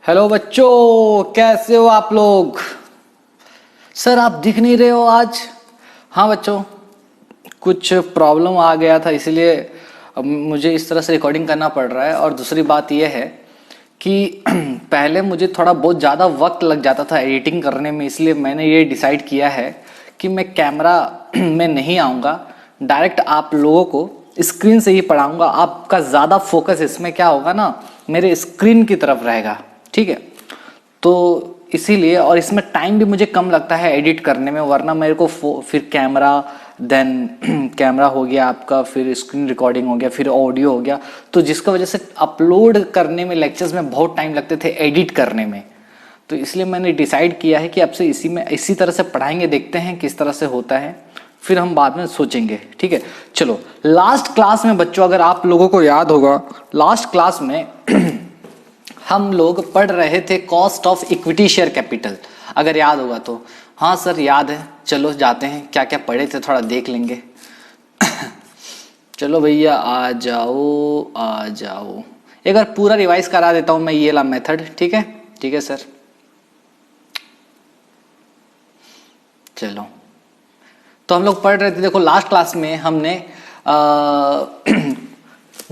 Hello बच्चों, कैसे हो आप लोग। सर आप दिख नहीं रहे हो आज। हाँ बच्चों, कुछ प्रॉब्लम आ गया था, इसलिए अब मुझे इस तरह से रिकॉर्डिंग करना पड़ रहा है। और दूसरी बात यह है कि पहले मुझे थोड़ा बहुत ज़्यादा वक्त लग जाता था एडिटिंग करने में, इसलिए मैंने ये डिसाइड किया है कि मैं कैमरा में नहीं आऊँगा, डायरेक्ट आप लोगों को स्क्रीन से ही पढ़ाऊँगा। आपका ज़्यादा फोकस इसमें क्या होगा ना, मेरे स्क्रीन की तरफ रहेगा, ठीक है। तो इसीलिए, और इसमें टाइम भी मुझे कम लगता है एडिट करने में, वरना मेरे को फिर कैमरा, देन कैमरा हो गया आपका, फिर स्क्रीन रिकॉर्डिंग हो गया, फिर ऑडियो हो गया, तो जिसका वजह से अपलोड करने में लेक्चर्स में बहुत टाइम लगते थे एडिट करने में। तो इसलिए मैंने डिसाइड किया है कि अब से इसी तरह से पढ़ाएंगे, देखते हैं किस तरह से होता है, फिर हम बाद में सोचेंगे, ठीक है। चलो, लास्ट क्लास में बच्चों, अगर आप लोगों को याद होगा, लास्ट क्लास में हम लोग पढ़ रहे थे cost of equity share capital, अगर याद होगा तो। हाँ सर याद है, चलो जाते हैं, क्या क्या पढ़े थे थोड़ा देख लेंगे। चलो भैया आ जाओ आ जाओ, एक बार पूरा रिवाइज करा देता हूं मैं ये ला मेथड, ठीक है। ठीक है सर, चलो। तो हम लोग पढ़ रहे थे, देखो लास्ट क्लास में हमने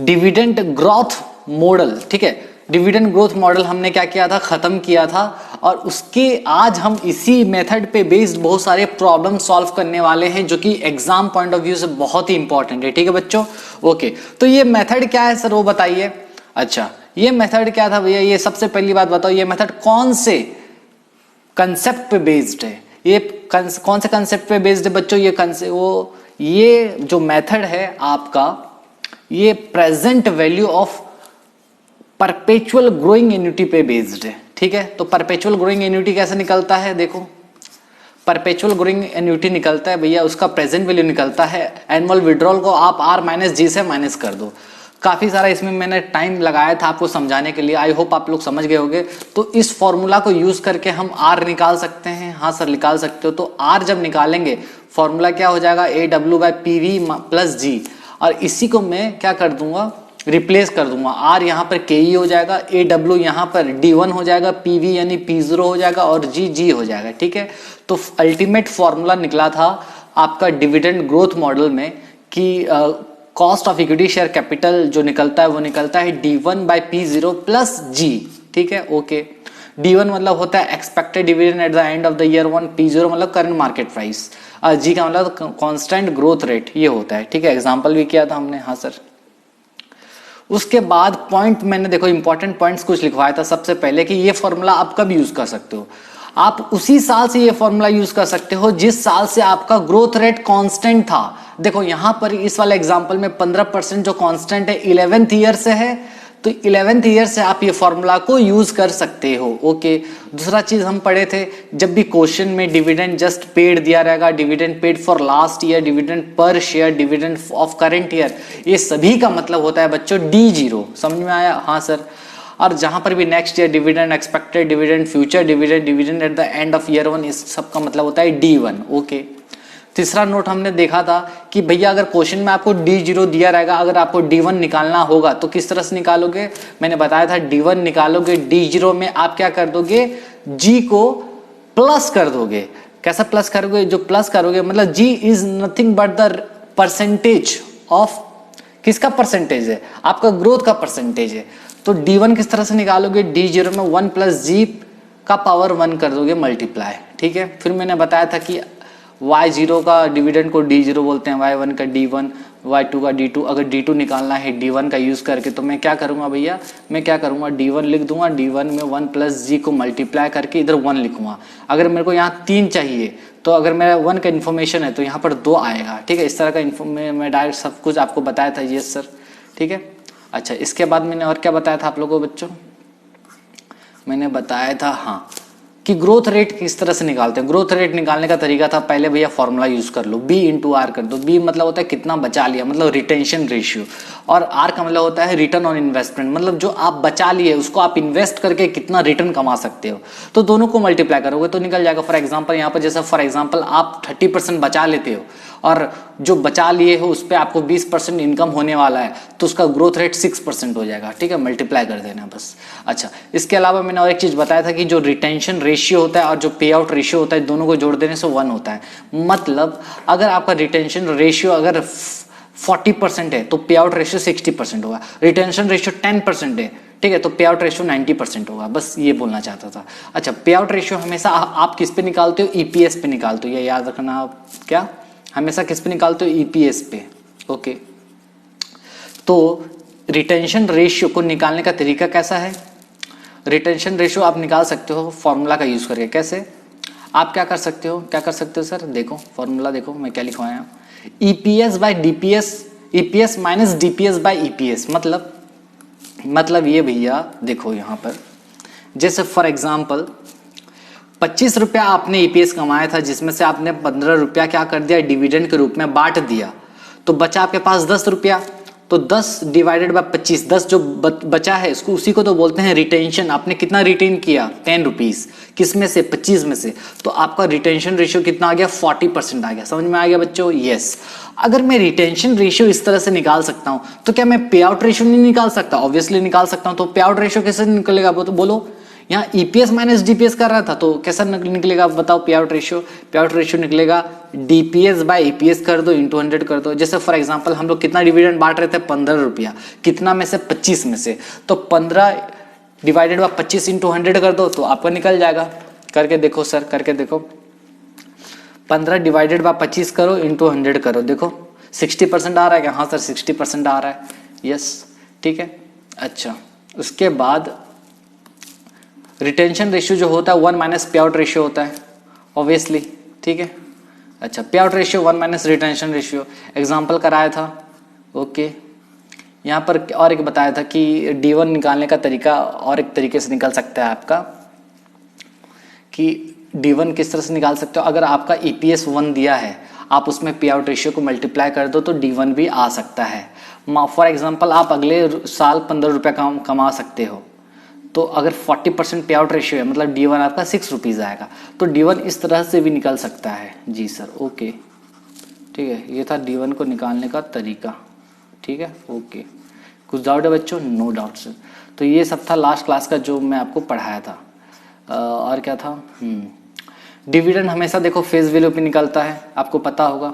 डिविडेंड ग्रोथ मॉडल, ठीक है, डिविडेंड ग्रोथ मॉडल हमने क्या किया था, खत्म किया था। और उसके आज हम इसी मेथड पे बेस्ड बहुत सारे प्रॉब्लम सॉल्व करने वाले हैं, जो कि एग्जाम पॉइंट ऑफ व्यू से बहुत ही इंपॉर्टेंट है, ठीक है बच्चों। ओके, तो ये मेथड क्या है सर, वो बताइए। अच्छा, ये मेथड क्या था भैया, ये सबसे पहली बात बताओ, ये मेथड कौन से कंसेप्ट पे बेस्ड है, ये कौन से कंसेप्ट पे बेस्ड है बच्चों। ये जो मेथड है आपका, ये present value of perpetual growing annuity पे बेस्ड है, ठीक है। तो परपेचुअल ग्रोइंग एन्युटी कैसे निकलता है, देखो परपेचुअल ग्रोइंग एन्युटी निकलता है भैया, उसका प्रेजेंट वैल्यू निकलता है, एनुअल विड्रॉल को आप R माइनस जी से माइनस कर दो। काफी सारा इसमें मैंने टाइम लगाया था आपको समझाने के लिए, आई होप आप लोग समझ गए होंगे। तो इस फॉर्मूला को यूज करके हम R निकाल सकते हैं। हाँ सर निकाल सकते हो। तो R जब निकालेंगे, फॉर्मूला क्या हो जाएगा, AW/PV प्लस जी, और इसी को मैं क्या कर दूंगा, रिप्लेस कर दूंगा। R यहाँ पर KE हो जाएगा, AW यहाँ पर D1 हो जाएगा, PV यानी P0 हो जाएगा, और G हो जाएगा, ठीक है। तो अल्टीमेट फॉर्मूला निकला था आपका डिविडेंड ग्रोथ मॉडल में कि cost of equity share capital जो निकलता है वो निकलता है D1/P0 प्लस G, ठीक है। ओके, D1 मतलब होता है expected dividend at the end of the year 1, P0 मतलब करंट मार्केट प्राइस, G का मतलब कांस्टेंट ग्रोथ रेट, ये होता है, ठीक है। एग्जांपल भी किया था हमने। हाँ सर, उसके बाद पॉइंट मैंने देखो इंपॉर्टेंट पॉइंट्स कुछ लिखवाया था सबसे पहले, कि ये फॉर्मूला आप कब यूज कर सकते हो, आप उसी साल से ये फॉर्मूला यूज कर सकते हो जिस साल से आपका ग्रोथ रेट कांस्टेंट था। देखो यहां पर इस वाले एग्जांपल में 15% जो कांस्टेंट है 11th ईयर से है, तो 11th ईयर से आप ये फॉर्मूला को यूज कर सकते हो। ओके, दूसरा चीज हम पढ़े थे, जब भी क्वेश्चन में डिविडेंड जस्ट पेड दिया रहेगा, dividend paid for last year, dividend per share, dividend of current year, ये सभी का मतलब होता है बच्चों D0। समझ में आया। हाँ सर। और जहां पर भी next year dividend, expected dividend, future dividend, dividend at the end of year 1, इस सब का मतलब होता है D1। ओके, तीसरा नोट हमने देखा था कि भैया अगर क्वेश्चन में आपको D0 दिया रहेगा, अगर आपको D1 निकालना होगा तो किस तरह से निकालोगे, मैंने बताया था D1 निकालोगे, D0 में आप क्या कर दोगे, G को प्लस कर दोगे। कैसा प्लस करोगे, जो प्लस करोगे मतलब G is nothing but the percentage of, किसका परसेंटेज है, आपका ग्रोथ का परसेंटेज है। तो D1 किस तरह से निकालोगे, D0 में 1 प्लस G का पावर 1 कर दोगे मल्टीप्लाई, ठीक है। फिर मैंने बताया था कि Y0 का डिविडेंड को D0 बोलते हैं, Y1 का D1, Y2 का D2। अगर D2 निकालना है D1 का यूज करके तो मैं क्या करूंगा भैया, मैं क्या करूंगा, D1 लिख दूंगा, D1 में 1 प्लस G को मल्टीप्लाई करके इधर 1 लिखूंगा। अगर मेरे को यहाँ 3 चाहिए तो अगर मेरा 1 का इन्फॉर्मेशन है तो यहाँ पर 2 आएगा, ठीक है। इस तरह का मैं डायरेक्ट सब कुछ आपको बताया था, यस सर, ठीक है। अच्छा, इसके बाद मैंने और क्या बताया था आप लोगों को बच्चों, मैंने बताया था हाँ कि ग्रोथ रेट किस तरह से निकालते हैं। ग्रोथ रेट निकालने का तरीका था, पहले भैया फॉर्मूला यूज कर लो, B इंटू आर कर दो। B मतलब होता है कितना बचा लिया, मतलब रिटेंशन रेशियो, और R का मतलब होता है रिटर्न ऑन इन्वेस्टमेंट, मतलब जो आप बचा लिए उसको आप इन्वेस्ट करके कितना रिटर्न कमा सकते हो। तो दोनों को मल्टीप्लाई करोगे तो निकल जाएगा। फॉर एग्जाम्पल यहाँ पर जैसा फॉर एग्जाम्पल आप 30% बचा लेते हो और जो बचा लिए हो उस पर आपको 20% इनकम होने वाला है, तो उसका ग्रोथ रेट 6% हो जाएगा, ठीक है। मल्टीप्लाई कर देना बस। अच्छा, इसके अलावा मैंने और एक चीज बताया था कि जो रिटेंशन रेशियो होता है और जो पे आउट रेशियो होता है, दोनों को जोड़ देने से 1 होता है। मतलब अगर आपका रिटेंशन रेशियो अगर 40% है तो पे आउट रेशियो 60% होगा। रिटेंशन रेशियो 10% है, ठीक है, तो पे आउट रेशियो 90% होगा। बस ये बोलना चाहता था। अच्छा, पे आउट रेशियो हमेशा आप किस पे निकालते हो, ईपीएस पे निकालते हो, ये याद रखना। आप क्या हमेशा किस पे निकालते हो, ईपीएस पे, ओके। तो रिटेंशन रेशियो को निकालने का तरीका कैसा है, रिटेंशन रेशियो आप निकाल सकते हो फॉर्मूला का यूज करके। कैसे, आप क्या कर सकते हो, क्या कर सकते हो सर, देखो फॉर्मूला देखो मैं क्या लिखवाया, EPS by DPS, EPS minus DPS by EPS. मतलब ये भैया देखो यहाँ पर, जैसे फॉर एग्जाम्पल 25 रुपया आपने ईपीएस कमाया था, जिसमें से आपने 15 रुपया क्या कर दिया, डिविडेंड के रूप में बांट दिया, तो बचा आपके पास 10 रुपया। तो 10 डिवाइडेड बाय 25, 10 जो बचा है इसको, उसी को तो बोलते हैं रिटेंशन। आपने कितना रिटेन किया, 10 रुपीज, किस में से, 25 में से। तो आपका रिटेंशन रेशियो कितना आ गया, 40% आ गया। समझ में आ गया बच्चों, यस। अगर मैं रिटेंशन रेशियो इस तरह से निकाल सकता हूं तो क्या मैं पे आउट रेशियो नहीं निकाल सकता, ऑब्वियसली निकाल सकता हूं। तो पे आउट रेशियो कैसे निकलेगा वो तो बोलो, यहाँ ईपीएस माइनस डीपीएस कर रहा था तो कैसा निकलेगा बताओ, पे आउट रेशियो, पे आउट रेशियो निकलेगा डीपीएस बाय ईपीएस कर दो इंटू 100 कर दो। जैसे फॉर एग्जांपल हम लोग कितना डिविडेंड बांट रहे थे, 15 रुपया, कितना में से, 25 में से, तो 15 डिवाइडेड बाय 25 इंटू 100 कर दो तो आपका निकल जाएगा। करके देखो सर, करके देखो, 15 डिवाइडेड बाय 25 करो इंटू 100 करो, देखो 60% आ रहा है क्या, हाँ सर 60% आ रहा है, यस, ठीक है। अच्छा, उसके बाद रिटेंशन रेशियो जो होता है 1 माइनस पे आउट रेशियो होता है, ऑब्वियसली, ठीक है। अच्छा, पे out ratio 1 minus retention ratio, example कराया था, ओके। यहाँ पर और एक बताया था कि D1 निकालने का तरीका और एक तरीके से निकल सकता है आपका, कि D1 किस तरह से निकाल सकते हो। अगर आपका EPS 1 दिया है, आप उसमें पे आउट रेशियो को मल्टीप्लाई कर दो तो D1 भी आ सकता है। फॉर एग्जांपल आप अगले साल 15 रुपया कमा सकते हो, तो अगर 40% पे आउट रेशियो है मतलब D1 आपका 6 रुपीज़ आएगा। तो D1 इस तरह से भी निकल सकता है, जी सर, ओके, ठीक है। ये था D1 को निकालने का तरीका, ठीक है, ओके। कुछ डाउट है बच्चों, नो डाउट सर। तो ये सब था लास्ट क्लास का जो मैं आपको पढ़ाया था। और क्या था, डिविडेंड हमेशा देखो फेस वैल्यू पे निकलता है, आपको पता होगा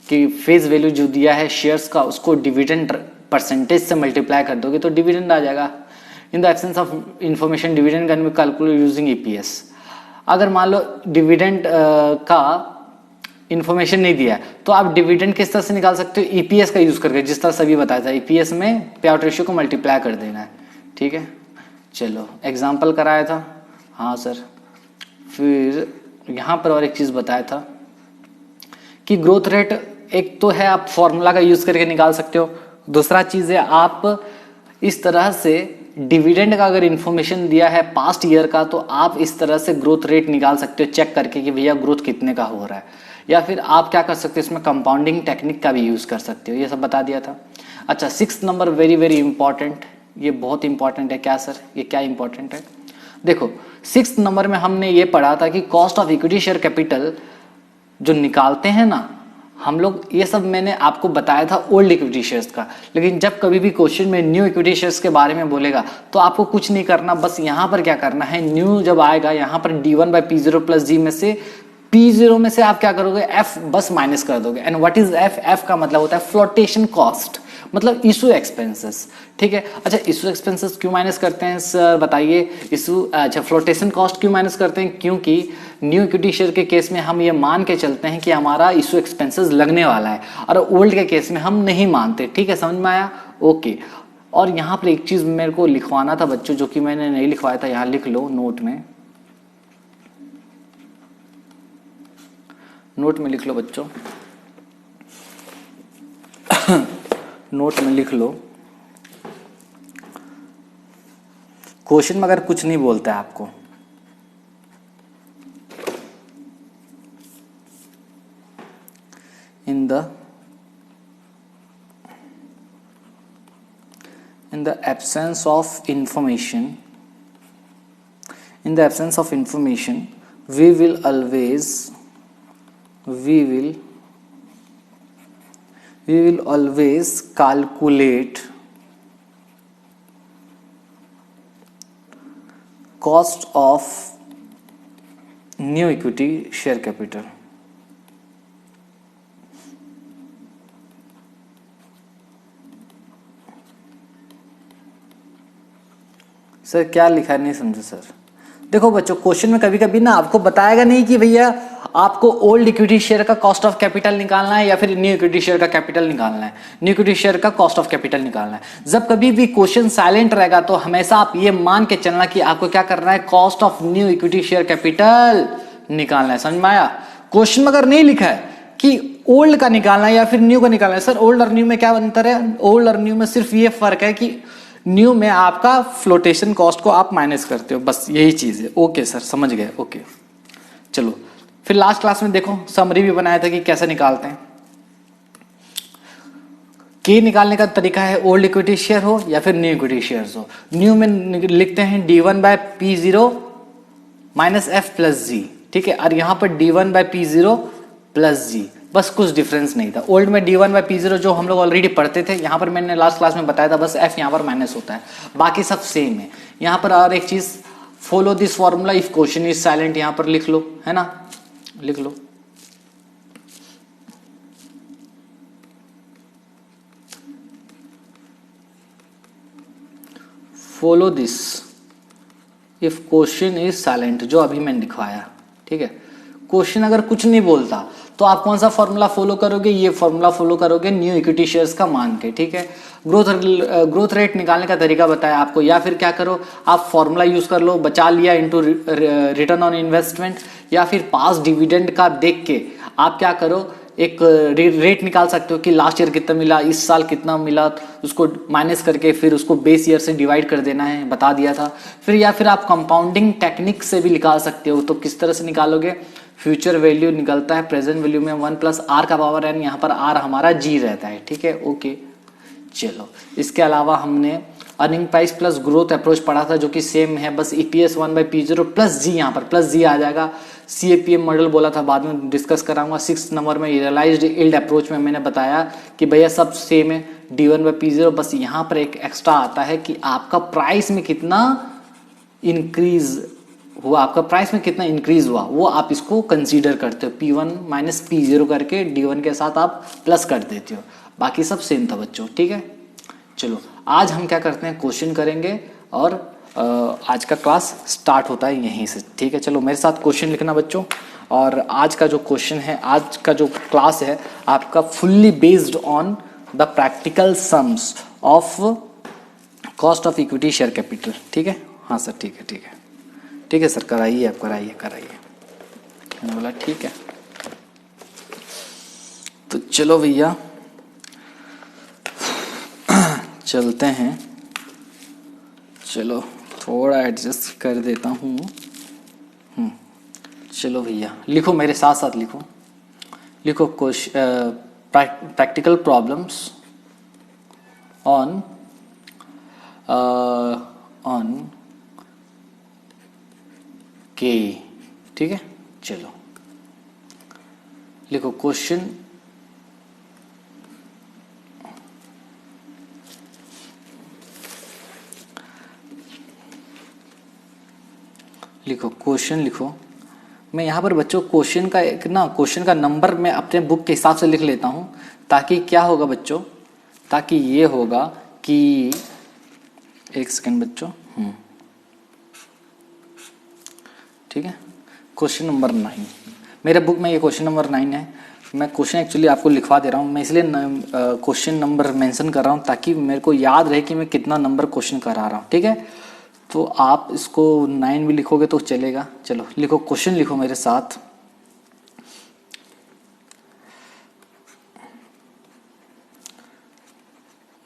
कि फेस वैल्यू जो दिया है शेयर्स का, उसको डिविडेंड परसेंटेज से मल्टीप्लाई कर दोगे तो डिविडेंड आ जाएगा। In the absence of information dividend can be calculate using EPS. अगर मान लो डिविडेंड का इंफॉर्मेशन नहीं दिया है तो आप डिविडेंड किस तरह से निकाल सकते हो, ईपीएस का यूज करके, जिस तरह सभी बताया था, ईपीएस में पे आउट रेशियो को मल्टीप्लाई कर देना है, ठीक है। चलो, एग्जाम्पल कराया था, हाँ सर। फिर यहाँ पर और एक चीज बताया था कि ग्रोथ रेट एक तो है आप फॉर्मूला का यूज करके निकाल सकते हो, दूसरा चीज है आप इस तरह से डिविडेंड का अगर इंफॉर्मेशन दिया है पास्ट ईयर का तो आप इस तरह से ग्रोथ रेट निकाल सकते हो चेक करके कि भैया ग्रोथ कितने का हो रहा है। या फिर आप क्या कर सकते हो, इसमें कंपाउंडिंग टेक्निक का भी यूज कर सकते हो, ये सब बता दिया था। अच्छा, 6th number very very important, ये बहुत इंपॉर्टेंट है। क्या सर, ये क्या इंपॉर्टेंट है, देखो 6th नंबर में हमने ये पढ़ा था कि cost of equity share capital जो निकालते हैं ना हम लोग, ये सब मैंने आपको बताया था ओल्ड इक्विटी शेयर्स का। लेकिन जब कभी भी क्वेश्चन में न्यू इक्विटी शेयर्स के बारे में बोलेगा तो आपको कुछ नहीं करना, बस यहाँ पर क्या करना है, न्यू जब आएगा यहाँ पर d1/p0 प्लस g में से p0 में से आप क्या करोगे, f बस माइनस कर दोगे। And what is f? f का मतलब होता है फ्लोटेशन कॉस्ट, मतलब इशू एक्सपेंसेस। ठीक है, अच्छा इशू एक्सपेंसेस क्यों माइनस करते हैं सर बताइए? इशू अच्छा फ्लोटेशन कॉस्ट क्यों माइनस करते हैं? क्योंकि न्यू इक्विटी शेयर के केस में हम ये मान के चलते हैं कि हमारा इशू एक्सपेंसेस लगने वाला है, और ओल्ड के केस में हम नहीं मानते। ठीक है, समझ में आया? ओके। और यहाँ पर एक चीज मेरे को लिखवाना था बच्चों, जो कि मैंने नहीं लिखवाया था, यहाँ लिख लो नोट में, नोट में लिख लो बच्चों नोट में लिख लो। क्वेश्चन में अगर कुछ नहीं बोलता है आपको, in the absence of information, in the absence of information we will always calculate cost of new equity share capital। Sir क्या लिखा है, नहीं समझे सर। देखो बच्चों, क्वेश्चन में कभी कभी ना आपको बताएगा नहीं कि भैया आपको ओल्ड इक्विटी शेयर का कॉस्ट ऑफ कैपिटल निकालना है या फिर न्यू इक्विटी शेयर का कैपिटल निकालना है, न्यू इक्विटी शेयर का कॉस्ट ऑफ कैपिटल निकालना है। जब कभी भी क्वेश्चन साइलेंट रहेगा तो हमेशा आप ये मान के चलना कि आपको क्या करना है, cost of new equity share capital निकालना है। समझ में आया? क्वेश्चन में अगर नहीं लिखा है कि ओल्ड का निकालना है या फिर न्यू का निकालना है, सर ओल्ड और न्यू में क्या अंतर है? ओल्ड और न्यू में सिर्फ ये फर्क है कि न्यू में आपका फ्लोटेशन कॉस्ट को आप माइनस करते हो, बस यही चीज है। ओके सर, समझ गए। ओके चलो, फिर लास्ट क्लास में देखो समरी भी बनाया था कि कैसे निकालते हैं। के निकालने का तरीका है ओल्ड इक्विटी शेयर हो या फिर न्यू इक्विटी शेयर हो। न्यू में लिखते हैं d1/p0 माइनस f प्लस जी। ठीक है, और यहां पर d1/p0 प्लस जी, बस कुछ डिफरेंस नहीं था। ओल्ड में d1/p0 जो हम लोग ऑलरेडी पढ़ते थे, यहाँ पर मैंने लास्ट क्लास में बताया था, बस f यहाँ पर माइनस होता है, बाकी सब सेम है। यहाँ पर और एक चीज, follow this formula if question is silent, यहाँ पर लिख लो, है ना, लिख लो। Follow this if question is silent, जो अभी मैंने लिखवाया। ठीक है, क्वेश्चन अगर कुछ नहीं बोलता तो आप कौन सा फॉर्मूला फॉलो करोगे? ये फॉर्मूला फॉलो करोगे न्यू इक्विटी शेयर्स का मान के। ठीक है, ग्रोथ रेट निकालने का तरीका बताया आपको, या फिर क्या करो आप फॉर्मूला यूज कर लो, बचा लिया इनटू रिटर्न ऑन इन्वेस्टमेंट, या फिर पास डिविडेंड का देख के आप क्या करो, एक रेट निकाल सकते हो कि लास्ट ईयर कितना मिला, इस साल कितना मिला, उसको माइनस करके फिर उसको बेस ईयर से डिवाइड कर देना है, बता दिया था। फिर या फिर आप कंपाउंडिंग टेक्निक से भी निकाल सकते हो। तो किस तरह से निकालोगे? फ्यूचर वैल्यू निकलता है प्रेजेंट वैल्यू में 1 प्लस आर का पावर एन, यहाँ पर आर हमारा जी रहता है। ठीक है, ओके चलो। इसके अलावा हमने earning price plus growth approach पढ़ा था, जो कि सेम है, बस ईपीएस 1/p0 प्लस जी, यहाँ पर प्लस जी आ जाएगा। सीएपीएम मॉडल बोला था, बाद में डिस्कस कराऊंगा। 6 नंबर में रियलाइज्ड यील्ड अप्रोच में मैंने बताया कि भैया सब सेम है, d1/p0, बस यहाँ पर एक एक्स्ट्रा आता है कि आपका प्राइस में कितना इंक्रीज हुआ, आपका प्राइस में कितना इंक्रीज हुआ, वो आप इसको कंसीडर करते हो। p1 माइनस p0 करके d1 के साथ आप प्लस कर देते हो, बाकी सब सेम था बच्चों। ठीक है, चलो आज हम क्या करते हैं, क्वेश्चन करेंगे, और आज का क्लास स्टार्ट होता है यहीं से। ठीक है, चलो मेरे साथ क्वेश्चन लिखना बच्चों। और आज का जो क्वेश्चन है, आज का जो क्लास है आपका fully based on the practical sums of cost of equity share capital. ठीक है, हाँ सर, ठीक है ठीक है ठीक है सर, कराइए आप, कराइए कराइए। मैंने बोला ठीक है, तो चलो भैया चलते हैं। चलो थोड़ा एडजस्ट कर देता हूँ। चलो भैया लिखो, मेरे साथ साथ लिखो, लिखो प्रैक्टिकल प्रॉब्लम्स ऑन के। ठीक है, चलो लिखो क्वेश्चन, लिखो क्वेश्चन लिखो। मैं यहाँ पर बच्चों क्वेश्चन का एक ना क्वेश्चन का नंबर मैं अपने बुक के हिसाब से लिख लेता हूँ, ताकि क्या होगा बच्चों, ताकि ये होगा कि एक सेकंड बच्चों, ठीक है। क्वेश्चन नंबर 9 मेरे बुक में, ये क्वेश्चन नंबर 9 है। मैं क्वेश्चन एक्चुअली आपको लिखवा दे रहा हूँ, मैं इसलिए क्वेश्चन नंबर मेंशन कर रहा हूँ ताकि मेरे को याद रहे कि मैं कितना नंबर क्वेश्चन करा रहा हूँ, ठीक है। तो आप इसको 9 भी लिखोगे तो चलेगा। चलो लिखो क्वेश्चन, लिखो मेरे साथ।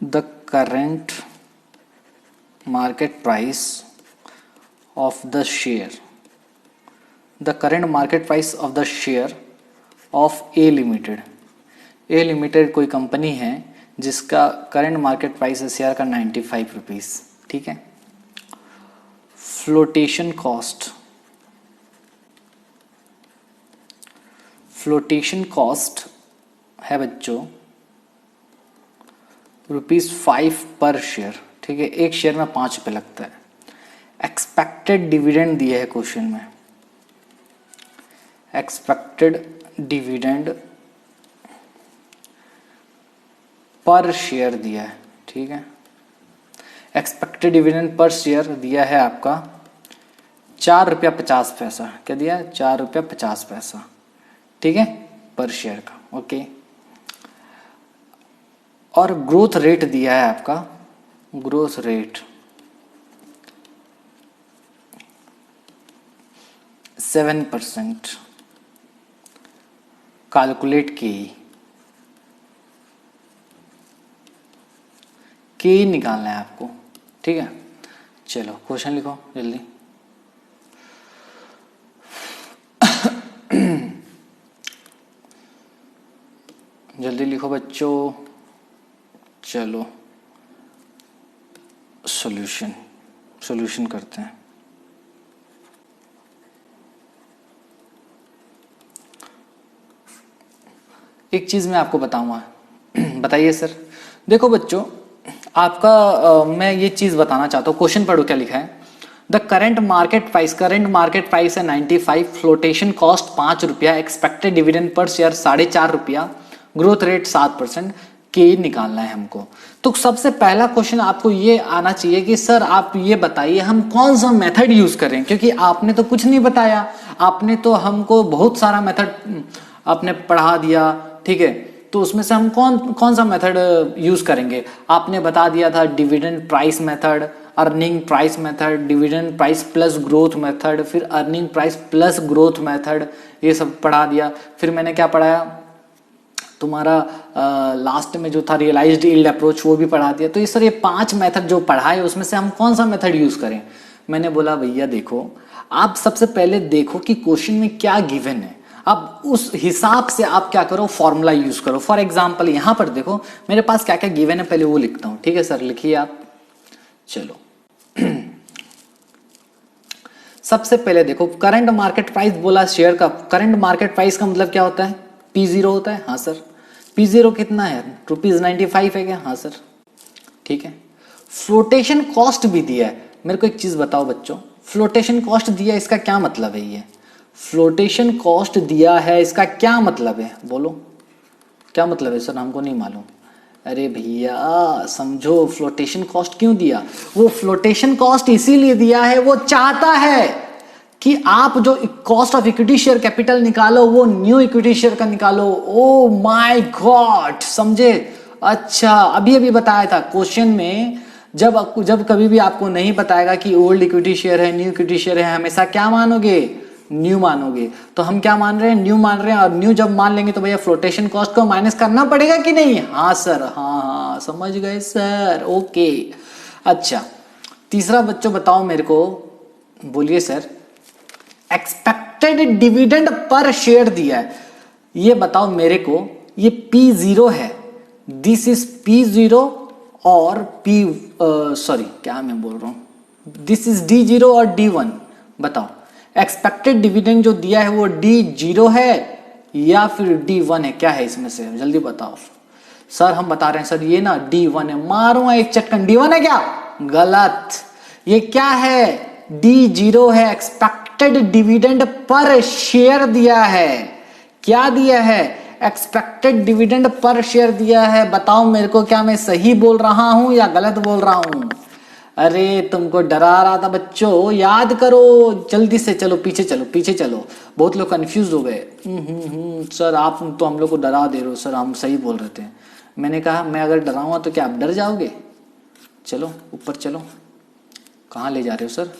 The current market price of the share, the current market price of the share of A limited. A limited कोई कंपनी है जिसका करेंट मार्केट प्राइस है शेयर का 95 रुपीज़, ठीक है। फ्लोटेशन कॉस्ट, फ्लोटेशन कॉस्ट है बच्चों ₹5 पर शेयर, ठीक है। एक शेयर में 5 रुपये लगता है। एक्सपेक्टेड डिविडेंड दिया है क्वेश्चन में, एक्सपेक्टेड डिविडेंड पर शेयर दिया है, ठीक है। एक्सपेक्टेड डिविडेंड पर शेयर दिया है आपका ₹4.50। क्या दिया है? ₹4.50, ठीक है, पर शेयर का, ओके। और ग्रोथ रेट दिया है आपका, ग्रोथ रेट 7%। कैलकुलेट के निकालना है आपको, ठीक है। चलो क्वेश्चन लिखो जल्दी। जल्दी लिखो बच्चों। चलो सॉल्यूशन करते हैं। एक चीज मैं आपको बताऊंगा। बताइए सर। देखो बच्चों, आपका मैं ये चीज बताना चाहता हूँ। क्वेश्चन पढ़ो क्या लिखा है। द करेंट मार्केट प्राइस है 95, फ्लोटेशन कॉस्ट 5 रुपया, एक्सपेक्टेड डिविडेंड पर शेयर 4.5 रुपया, ग्रोथ रेट 7%, के निकालना है हमको। तो सबसे पहला क्वेश्चन आपको ये आना चाहिए कि सर आप ये बताइए हम कौन सा मेथड यूज करें, क्योंकि आपने तो कुछ नहीं बताया, आपने तो हमको बहुत सारा मेथड आपने पढ़ा दिया, ठीक है। तो उसमें से हम कौन सा मेथड यूज करेंगे। आपने बता दिया था dividend price method, earning price method, dividend price plus growth method, फिर earning price plus growth method, ये सब पढ़ा दिया। फिर मैंने क्या पढ़ाया, तुम्हारा लास्ट में जो था रियलाइज्ड यील्ड अप्रोच, वो भी पढ़ा दिया। तो ये सर ये 5 मेथड जो पढ़ाए उसमें से हम कौन सा मेथड यूज करें। मैंने बोला भैया देखो, आप सबसे पहले देखो कि क्वेश्चन में क्या गिवन है, अब उस हिसाब से आप क्या करो, फॉर्मूला यूज करो। फॉर एग्जांपल यहां पर देखो मेरे पास क्या क्या गिवन है, पहले वो लिखता हूं, ठीक है सर, लिखिए आप। चलो सबसे पहले देखो करंट मार्केट प्राइस बोला शेयर का। करंट मार्केट प्राइस का मतलब क्या होता है, P0 होता है। हाँ सर। P0 कितना है, ₹95 है क्या। हाँ सर, ठीक है। फ्लोटेशन कॉस्ट भी दिया है। मेरे को एक चीज बताओ बच्चों, फ्लोटेशन कॉस्ट दिया है, इसका क्या मतलब है। ये फ्लोटेशन कॉस्ट दिया है, इसका क्या मतलब है, बोलो क्या मतलब है सर, हमको नहीं मालूम। अरे भैया समझो, फ्लोटेशन कॉस्ट क्यों दिया। वो फ्लोटेशन कॉस्ट इसीलिए दिया है, वो चाहता है कि आप जो cost of equity share capital निकालो वो न्यू इक्विटी शेयर का निकालो। ओ माय गॉड, समझे। अच्छा अभी बताया था क्वेश्चन में, जब कभी भी आपको नहीं बताएगा कि ओल्ड इक्विटी शेयर है न्यू इक्विटी शेयर है, हमेशा क्या मानोगे, न्यू मानोगे। तो हम क्या मान रहे हैं, न्यू मान रहे हैं। और न्यू जब मान लेंगे तो भैया फ्लोटेशन कॉस्ट को माइनस करना पड़ेगा कि नहीं। हाँ सर, हाँ समझ गए सर, ओके। अच्छा तीसरा बच्चों बताओ मेरे को, बोलिए sir. Expected dividend per share दिया है, ये बताओ मेरे को। ये P0 है, दिस इज P0 और क्या मैं बोल रहा हूं, दिस इज D0 और D1। बताओ एक्सपेक्टेड डिविडेंड जो दिया है वो D0 है या फिर D1 है? क्या है इसमें से, जल्दी बताओ। सर हम बता रहे हैं सर, ये ना D1 है। मारूंगा एक चटकन, D1 है क्या? गलत। ये क्या है? D0 है। एक्सपेक्टेड डिविडेंड पर शेयर दिया है। क्या दिया है? एक्सपेक्टेड डिविडेंड पर शेयर दिया है। बताओ मेरे को, क्या मैं सही बोल रहा हूं या गलत बोल रहा हूं? अरे तुमको डरा रहा था बच्चों, याद करो जल्दी से, चलो पीछे चलो पीछे चलो। बहुत लोग कंफ्यूज हो गए। सर आप तो हम लोग को डरा दे रहे हो। सर हम सही बोल रहे थे। मैंने कहा मैं अगर डराऊंगा तो क्या आप डर जाओगे? चलो ऊपर चलो। कहाँ ले जा रहे हो सर?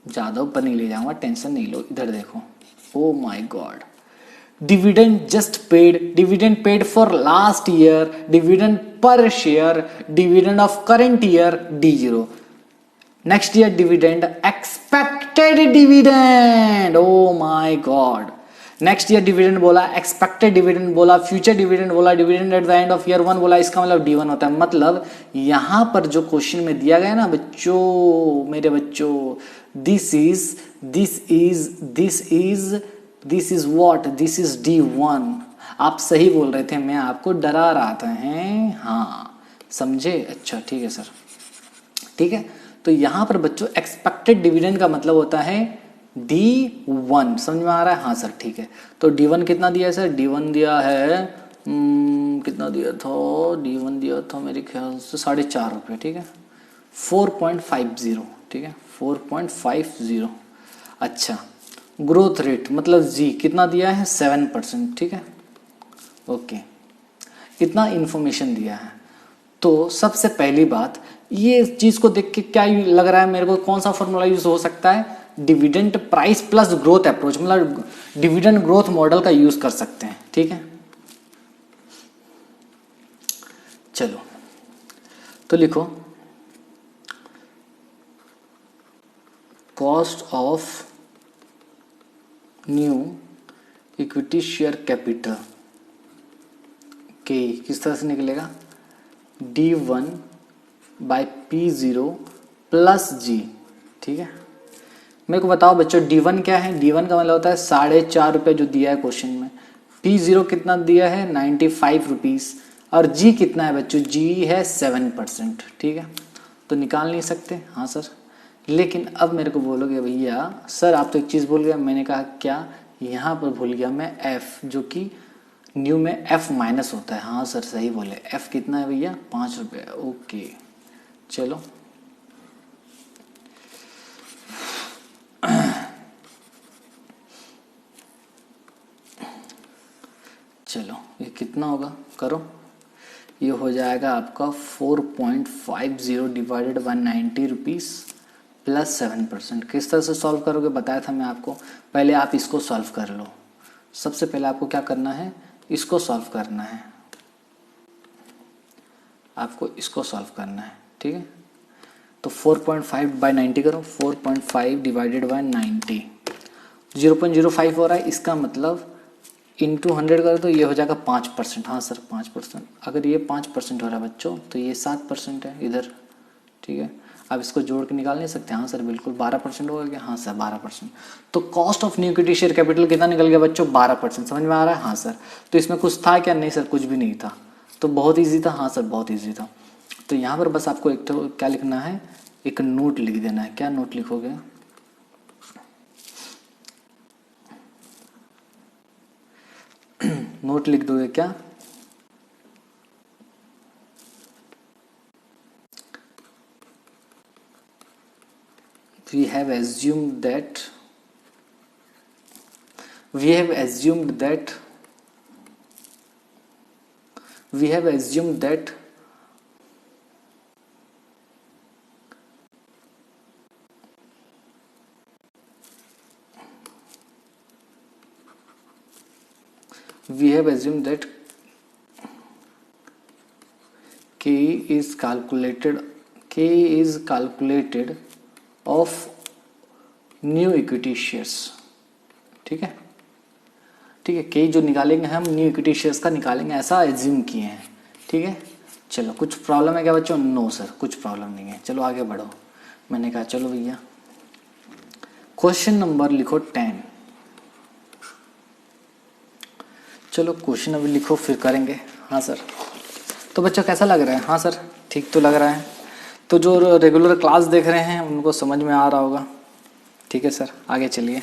ज्यादा ऊपर नहीं ले जाऊंगा, टेंशन नहीं लो। इधर देखो। ओ my God, dividend just paid, dividend paid for last year, dividend per share, dividend of current year D0, next year dividend, expected dividend, oh my god, next year dividend बोला, expected dividend बोला, future dividend बोला, dividend at the end of year 1 बोला। इसका मतलब D1 होता है। मतलब यहां पर जो क्वेश्चन में दिया गया ना बच्चों, मेरे बच्चों, this is what, this is D1। आप सही बोल रहे थे, मैं आपको डरा रहा था। हैं हाँ, समझे? अच्छा ठीक है सर, ठीक है। तो यहां पर बच्चों एक्सपेक्टेड डिविडेंड का मतलब होता है D1। समझ में आ रहा है? हाँ सर ठीक है। तो D1 कितना दिया है सर? D1 दिया है कितना दिया था? D1 दिया था मेरे ख्याल से 4.5 रुपये, ठीक है। 4.50, ठीक है, 4.50। अच्छा, ग्रोथ रेट मतलब G कितना दिया है? 7%, ठीक है। ओके, इतना इंफॉर्मेशन दिया है। तो सबसे पहली बात, ये चीज को देख के क्या लग रहा है मेरे को, कौन सा फॉर्मूला यूज हो सकता है? Dividend price plus growth approach, मतलब डिविडेंड ग्रोथ मॉडल का यूज कर सकते हैं, ठीक है। चलो तो लिखो, cost of new equity share capital के किस तरह से निकलेगा? D1 bye P0 plus G, ठीक है। मेरे को बताओ बच्चों, D1 क्या है? D1 का मतलब होता है 4.5 रुपये जो दिया है क्वेश्चन में। P0 कितना दिया है? 95 रुपीज। और G कितना है बच्चों? G है 7%, ठीक है। तो निकाल नहीं सकते? हाँ सर। लेकिन अब मेरे को बोलोगे भैया सर आप तो एक चीज़ भूल गया। मैंने कहा क्या? यहाँ पर भूल गया मैं F, जो कि न्यू में F माइनस होता है। हाँ सर सही बोले। F कितना है भैया? 5 रुपये। ओके चलो, चलो ये कितना होगा करो। ये हो जाएगा आपका 4.50 डिवाइडेड बाय 90 रुपीज़ प्लस 7%। किस तरह से सॉल्व करोगे बताया था मैं आपको। पहले आप इसको सॉल्व कर लो। सबसे पहले आपको क्या करना है? इसको सॉल्व करना है। आपको इसको सॉल्व करना है, ठीक है। तो 4.5 बाय 90 करो। 4.5 डिवाइडेड बाय 90, 0.05 हो रहा है। इसका मतलब इंटू 100 करो तो ये हो जाएगा 5%। हाँ सर 5%। अगर ये 5% हो रहा है बच्चों तो ये 7% है इधर, ठीक है। अब इसको जोड़ के निकाल नहीं सकते? हाँ सर बिल्कुल। 12% हो गया? हाँ सर 12%। तो cost of new equity share capital कितना निकल गया बच्चों? 12%। समझ में आ रहा है? हाँ सर। तो इसमें कुछ था क्या? नहीं सर कुछ भी नहीं था। तो बहुत ईजी था? हाँ सर बहुत ईजी था। तो यहाँ पर बस आपको एक तो क्या लिखना है? एक नोट लिख देना है। क्या नोट लिखोगे? नोट लिख दोगे क्या? we have assumed that we have assumed that we have assumed that we have assumed that K is calculated of new equity shares, ठीक है। ठीक है, K जो निकालेंगे हम न्यू इक्विटी शेयर्स का निकालेंगे, ऐसा एज्यूम किए हैं, ठीक है। चलो कुछ प्रॉब्लम है क्या बच्चों? नो सर कुछ प्रॉब्लम नहीं है। चलो आगे बढ़ो। मैंने कहा चलो भैया क्वेश्चन नंबर लिखो 10। चलो क्वेश्चन अभी लिखो फिर करेंगे। हाँ सर। तो बच्चों कैसा लग रहा है? हाँ सर ठीक तो लग रहा है। तो जो रेगुलर क्लास देख रहे हैं उनको समझ में आ रहा होगा। ठीक है सर, आगे चलिए।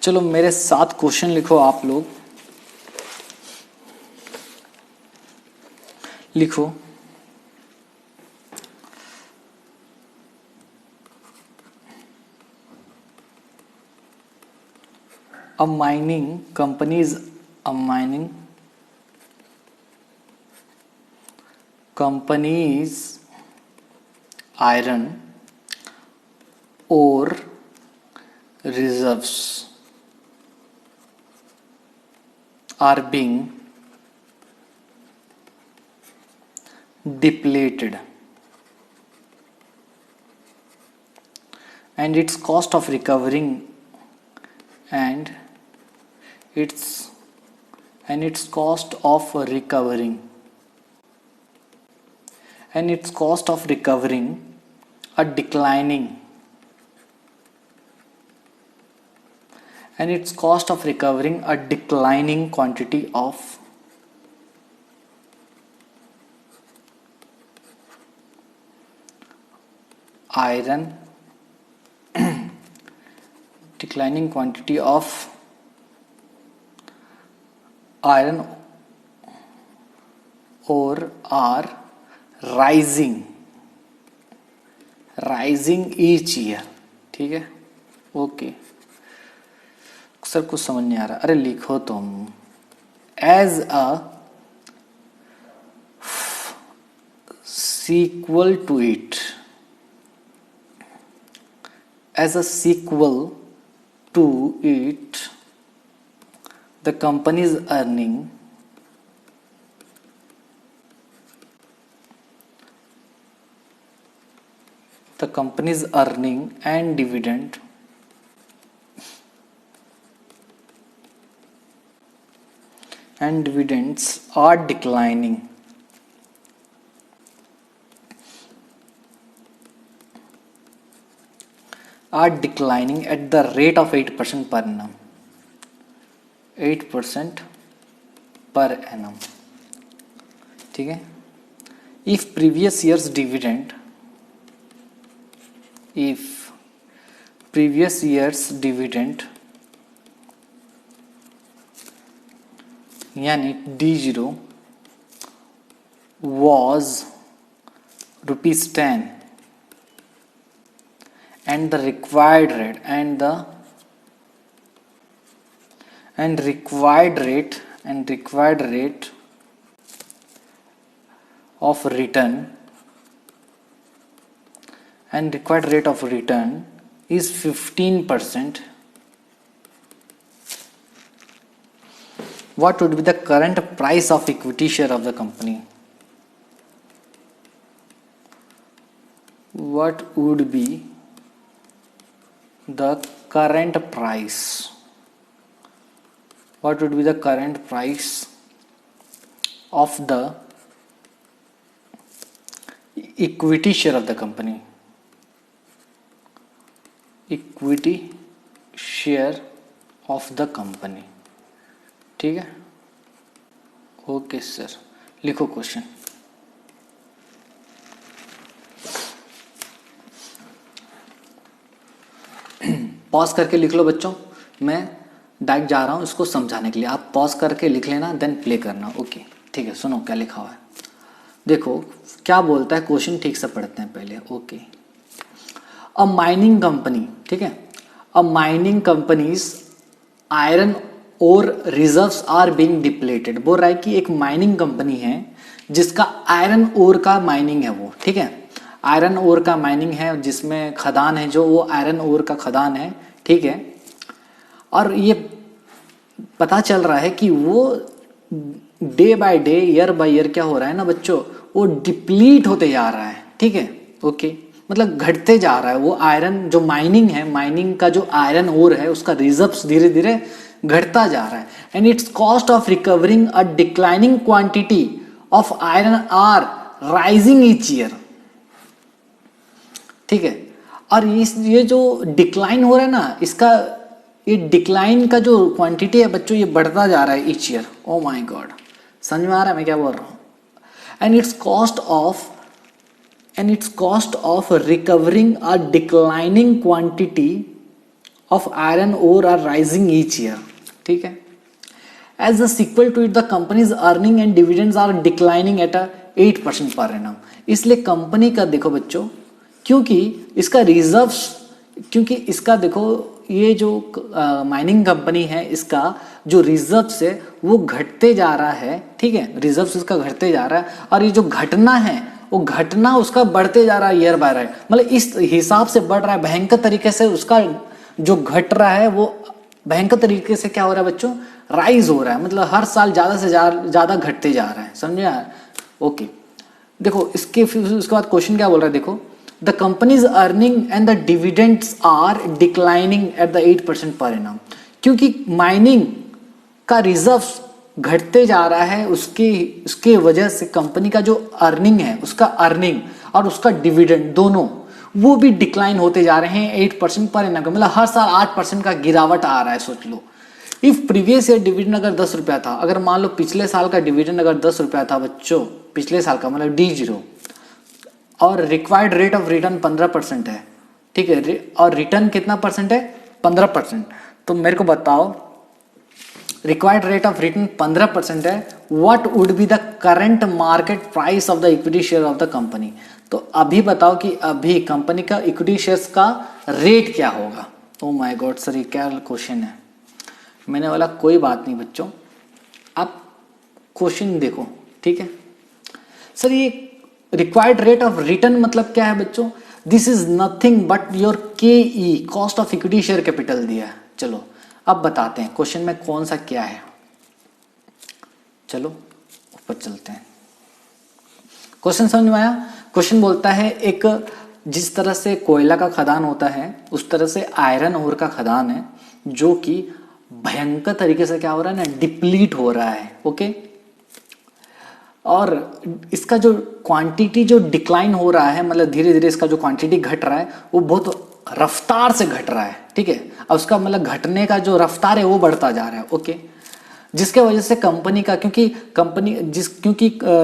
चलो मेरे साथ क्वेश्चन लिखो आप लोग। लिखो, a mining companies iron ore reserves are being depleted and its cost of recovering and its cost of recovering a declining quantity of iron ore are rising each year। ठीक है, ओके। सर कुछ समझ नहीं आ रहा। अरे लिखो तुम। As a sequel to it, the company's earning and dividends are declining at the rate of 8% per annum। 8% per annum। ठीक है। if previous year's dividend यानी D0 was ₹10 and the required rate of return is 15%, what would be the current price of equity share of the company? What would be the current price of the equity share of the company? Equity share of the company। ठीक है, okay sir. लिखो question. Pause करके लिख लो बच्चों, मैं direct जा रहा हूं इसको समझाने के लिए। आप पॉज करके लिख लेना, देन प्ले करना। ओके ठीक है, सुनो क्या लिखा हुआ है। देखो क्या बोलता है क्वेश्चन, ठीक से पढ़ते हैं पहले। ओके, अ माइनिंग कंपनी, ठीक है, अ माइनिंग कंपनीज आयरन और रिजर्व्स आर बीइंग डिप्लेटेड। बोल रहा है कि एक माइनिंग कंपनी है जिसका आयरन ओर का माइनिंग है वो, ठीक है, आयरन ओर का माइनिंग है, जिसमें खदान है जो वो आयरन ओर का खदान है, ठीक है। और ये पता चल रहा है कि वो day by day, year by year क्या हो रहा है ना बच्चों, वो डिप्लीट होते जा रहा है। ठीक है, ओके, मतलब घटते जा रहा है वो आयरन जो माइनिंग है, माइनिंग का जो आयरन ओर है उसका रिजर्व्स धीरे धीरे घटता जा रहा है। And it's cost of recovering a declining quantity of iron are rising each year. ठीक है, और ये जो डिक्लाइन हो रहा है ना, इसका ये डिक्लाइन का जो क्वांटिटी है बच्चों ये बढ़ता जा रहा है each year. O my God, समझ में आ रहा है मैं क्या बोल रहा हूँ। And it's cost of recovering a declining quantity of iron or are rising each year, ठीक है। As a sequel to it the companies earning and dividends are declining at a 8% per annum. इसलिए company का देखो बच्चों, क्योंकि इसका देखो ये जो माइनिंग कंपनी है इसका जो रिजर्व्स है वो घटते जा रहा है, ठीक है, रिजर्व्स उसका घटते जा रहा है और ये जो घटना है वो घटना उसका बढ़ते जा रहा है ईयर बाय ईयर, मतलब इस हिसाब से बढ़ रहा है भयंकर तरीके से। उसका जो घट रहा है वो भयंकर तरीके से क्या हो रहा है बच्चों, राइज हो रहा है, मतलब हर साल ज्यादा से ज्यादा घटते जा रहा है, समझे यार। ओके देखो इसके फिर उसके बाद क्वेश्चन क्या बोल रहा है, देखो the companies earning and the dividends are declining at the 8% per annum. क्योंकि माइनिंग का रिजर्व घटते जा रहा है, उसके वजह से कंपनी का जो अर्निंग है, उसका अर्निंग और उसका डिविडेंड दोनों वो भी डिक्लाइन होते जा रहे हैं 8% पर एनम, मतलब हर साल 8% का गिरावट आ रहा है। सोच लो इफ प्रीवियस ईयर डिविडेंड अगर 10 रुपया था, अगर मान लो पिछले साल का डिविडेंड अगर 10 रुपया था बच्चों, पिछले साल का मतलब D0, और रिक्वायर्ड रेट ऑफ रिटर्न 15% है, ठीक है, और रिटर्न कितना परसेंट है, 15%। तो मेरे को बताओ रिक्वायर्ड रेट ऑफ रिटर्न 15% है, what would be the current market price of the equity share of the company. तो अभी बताओ कि अभी कंपनी का इक्विटी शेयर्स का रेट क्या होगा। ओ माय गॉड सर ये क्या क्वेश्चन है। मैंने बोला कोई बात नहीं बच्चों, आप क्वेश्चन देखो, ठीक है। सर ये रिक्वायर्ड रेट ऑफ रिटर्न मतलब क्या है बच्चों, this is nothing but your KE, cost of equity share capital दिया है। चलो अब बताते हैं क्वेश्चन में कौन सा क्या है, चलो ऊपर चलते हैं। क्वेश्चन समझ में आया। क्वेश्चन बोलता है एक जिस तरह से कोयला का खदान होता है उस तरह से आयरन ओर का खदान है जो कि भयंकर तरीके से क्या हो रहा है ना, डिप्लीट हो रहा है, ओके। और इसका जो क्वांटिटी जो डिक्लाइन हो रहा है, मतलब धीरे धीरे इसका जो क्वांटिटी घट रहा है वो बहुत रफ्तार से घट रहा है, ठीक है। और उसका मतलब घटने का जो रफ्तार है वो बढ़ता जा रहा है, ओके। जिसके वजह से कंपनी का क्योंकि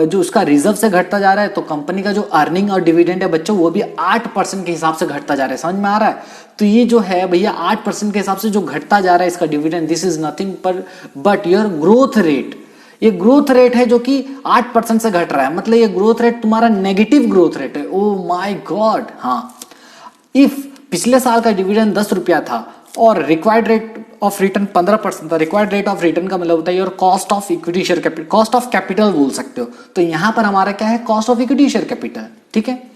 जो उसका रिजर्व से घटता जा रहा है, तो कंपनी का जो अर्निंग और डिविडेंड है बच्चों वो भी 8% के हिसाब से घटता जा रहा है, समझ में आ रहा है। तो ये जो है भैया 8% के हिसाब से जो घटता जा रहा है इसका dividend, this is nothing but your growth rate. ये ग्रोथ रेट है जो कि 8% से घट रहा है, मतलब ये ग्रोथ रेट तुम्हारा नेगेटिव ग्रोथ रेट है। ओ माय गॉड, हाँ। इफ पिछले साल का डिविडेंड 10 रुपया था और रिक्वायर्ड रेट ऑफ रिटर्न 15% था, रिक्वायर्ड रेट ऑफ रिटर्न का मतलब होता है और cost of equity share capital, cost of capital बोल सकते हो। तो यहां पर हमारा क्या है, cost of equity share capital, ठीक है।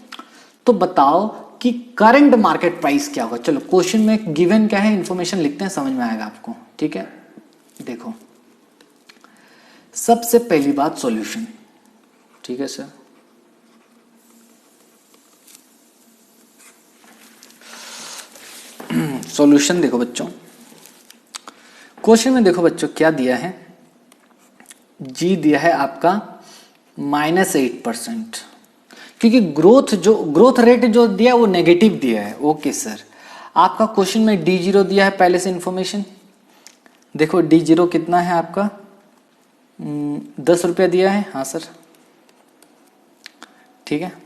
तो बताओ कि करंट मार्केट प्राइस क्या होगा। चलो क्वेश्चन में गिवन क्या है, इंफॉर्मेशन लिखते हैं, समझ में आएगा आपको, ठीक है। देखो सबसे पहली बात सॉल्यूशन, ठीक है सर। सॉल्यूशन देखो बच्चों, क्वेश्चन में देखो बच्चों क्या दिया है, जी दिया है आपका -8%, क्योंकि ग्रोथ रेट जो दिया है वो नेगेटिव दिया है, ओके सर। आपका क्वेश्चन में D0 दिया है पहले से इंफॉर्मेशन, देखो D0 कितना है आपका 10 रुपया दिया है, हाँ सर, ठीक है।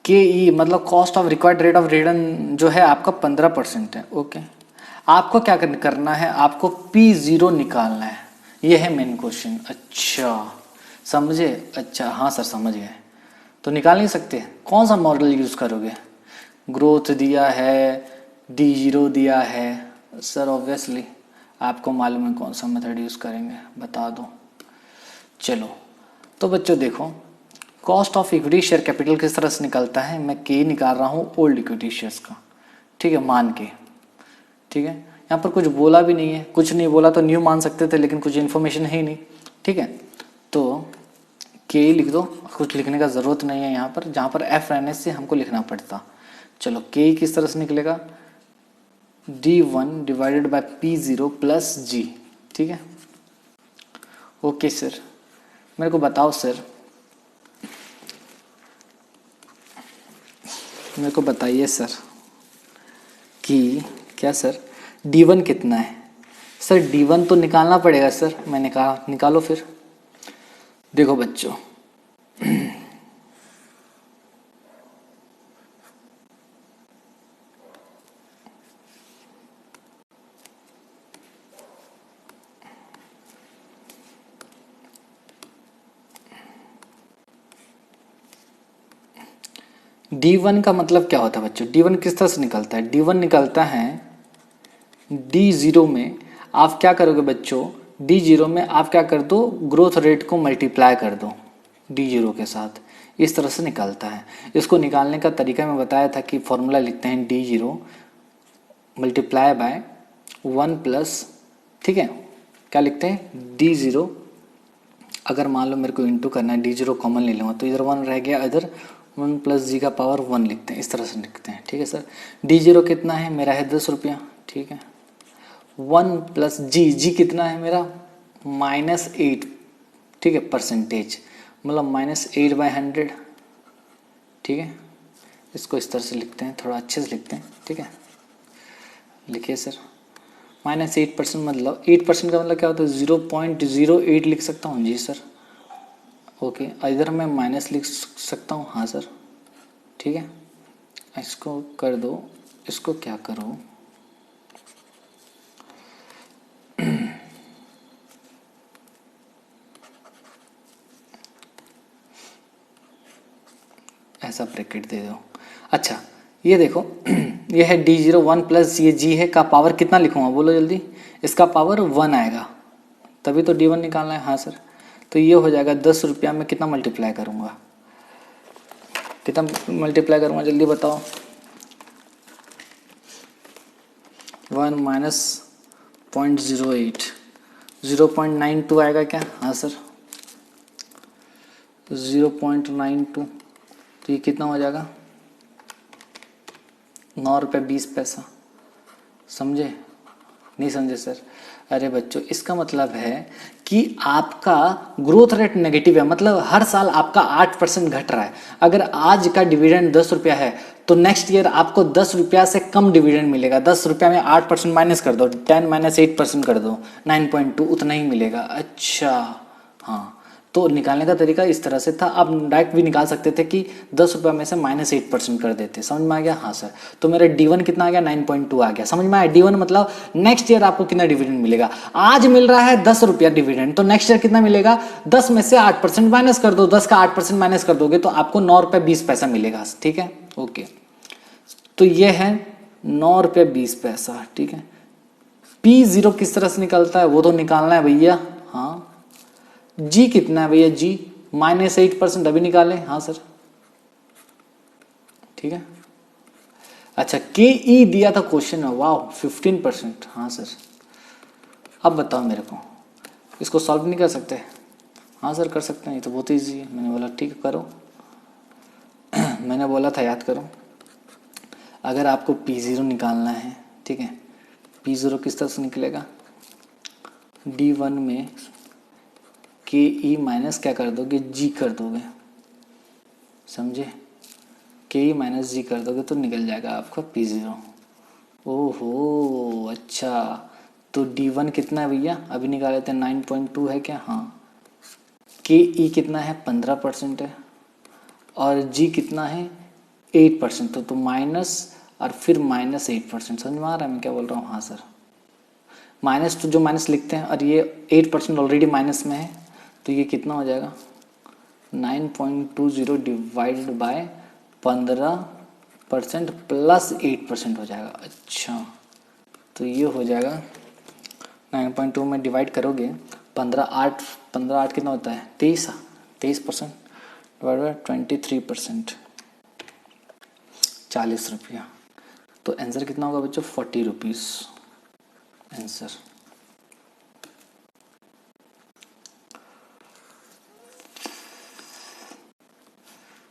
KE मतलब cost of required rate of return जो है आपका 15% है, ओके। आपको क्या करना है, आपको P0 निकालना है, ये है मेन क्वेश्चन। अच्छा समझे, अच्छा हाँ सर समझ गए। तो निकाल नहीं सकते, कौन सा मॉडल यूज करोगे, ग्रोथ दिया है, D0 दिया है, सर ऑब्वियसली आपको मालूम है कौन सा मेथड यूज करेंगे, बता दो। चलो तो बच्चों देखो cost of equity share capital किस तरह से निकलता है, मैं के निकाल रहा हूँ ओल्ड इक्विटी शेयर्स का, ठीक है, मान के, ठीक है। यहाँ पर कुछ बोला भी नहीं है, कुछ नहीं बोला तो न्यू मान सकते थे, लेकिन कुछ इन्फॉर्मेशन है ही नहीं, ठीक है। तो के लिख दो, कुछ लिखने का जरूरत नहीं है यहाँ पर, जहाँ पर FNS से हमको लिखना पड़ता। चलो के किस तरह से निकलेगा, D1 divided by P0 plus G, ठीक है। ओके सर, मेरे को बताओ सर, मेरे को बताइए सर कि क्या सर D1 कितना है सर? D1 तो निकालना पड़ेगा सर। मैंने कहा निकालो फिर। देखो बच्चों, D1 का मतलब क्या होता है बच्चों? D1 किस तरह से निकलता है? D1 निकलता है D0 में आप क्या करोगे बच्चों? D0 में आप क्या कर दो? ग्रोथ रेट को मल्टीप्लाई कर दो D0 के साथ। इस तरह से निकलता है। इसको निकालने का तरीका मैं बताया था कि फॉर्मूला लिखते हैं D0 मल्टीप्लाई बाय 1 प्लस, ठीक है, क्या लिखते हैं? D0, अगर मान लो मेरे को इंटू करना है, D0 कॉमन ले लूँगा तो इधर 1 रह गया, इधर 1 प्लस जी का पावर 1 लिखते हैं। इस तरह से लिखते हैं, ठीक है सर। D0 कितना है मेरा? है 10 रुपया, ठीक है। 1 प्लस जी कितना है मेरा? -8, ठीक है, परसेंटेज, मतलब -8/100, ठीक है। इसको इस तरह से लिखते हैं, थोड़ा अच्छे से लिखते हैं, ठीक है। लिखिए सर, -8% मतलब 8% का मतलब क्या होता है? 0.08 लिख सकता हूँ जी सर। ओके, इधर मैं माइनस लिख सकता हूँ, हाँ सर, ठीक है। इसको कर दो, इसको क्या करो, ऐसा ब्रैकेट दे दो। अच्छा, ये देखो ये है D0 1 प्लस ये जी है का पावर कितना लिखूंगा बोलो जल्दी? इसका पावर 1 आएगा, तभी तो D1 निकालना है, हाँ सर। तो ये हो जाएगा 10 रुपया में कितना मल्टीप्लाई करूंगा? कितना मल्टीप्लाई करूंगा जल्दी बताओ? 1 माइनस 0.08, 0.92 आएगा क्या? हाँ सर, 0.92, तो ये कितना हो जाएगा? 9 रुपये 20 पैसा। समझे? नहीं समझे सर? अरे बच्चों, इसका मतलब है कि आपका ग्रोथ रेट नेगेटिव है, मतलब हर साल आपका 8% घट रहा है। अगर आज का डिविडेंड 10 रुपया है तो नेक्स्ट ईयर आपको 10 रुपया से कम डिविडेंड मिलेगा। 10 रुपया में 8% माइनस कर दो, 10 माइनस 8% कर दो, 9.2 उतना ही मिलेगा। अच्छा, हाँ, तो निकालने का तरीका इस तरह से था। आप डायरेक्ट भी निकाल सकते थे कि 10 रुपये में से -8% कर देते। समझ में आ गया? हाँ सर। तो मेरा D1 कितना आ गया? 9.2 आ गया। समझ में आया? D1 मतलब नेक्स्ट ईयर आपको कितना डिविडेंड मिलेगा। आज मिल रहा है 10 रुपया डिविडेंड, तो नेक्स्ट ईयर कितना मिलेगा? 10 में से 8% माइनस कर दो, 10 का 8% माइनस कर दोगे तो आपको 9 रुपये 20 पैसा मिलेगा, ठीक है। ओके, तो ये है 9 रुपये 20 पैसा, ठीक है। P0 किस तरह से निकलता है वो तो निकालना है भैया। हाँ, जी कितना है भैया? जी -8%, अभी निकाले, हाँ सर, ठीक है। अच्छा, KE दिया था क्वेश्चन में, वाह 15%, हाँ सर। अब बताओ मेरे को, इसको सॉल्व नहीं कर सकते? हाँ सर कर सकते हैं, ये तो बहुत ईजी है। मैंने बोला ठीक है करो मैंने बोला था याद करो। अगर आपको P0 निकालना है, ठीक है, P0 किस तरह से निकलेगा? D1 में KE माइनस क्या कर दोगे? जी कर दोगे, समझे? KE माइनस जी कर दोगे तो निकल जाएगा आपका P0। ओहो, अच्छा, तो D1 कितना है भैया? अभी निकाल लेते हैं, 9.2 है क्या? हाँ। KE कितना है? 15% है, और G कितना है? 8%, तो माइनस और फिर -8%। समझ में आ रहा है मैं क्या बोल रहा हूँ? हाँ सर। माइनस तो जो माइनस लिखते हैं, और ये 8% ऑलरेडी माइनस में है, तो ये कितना हो जाएगा? 9.20 डिवाइडेड बाय 15% प्लस 8% हो जाएगा। अच्छा, तो ये हो जाएगा 9.2 में डिवाइड करोगे 15 8 कितना होता है? 23% डिवाइड बाय 23%, 40 रुपया। तो आंसर कितना होगा बच्चों? 40 रुपीज़ आंसर।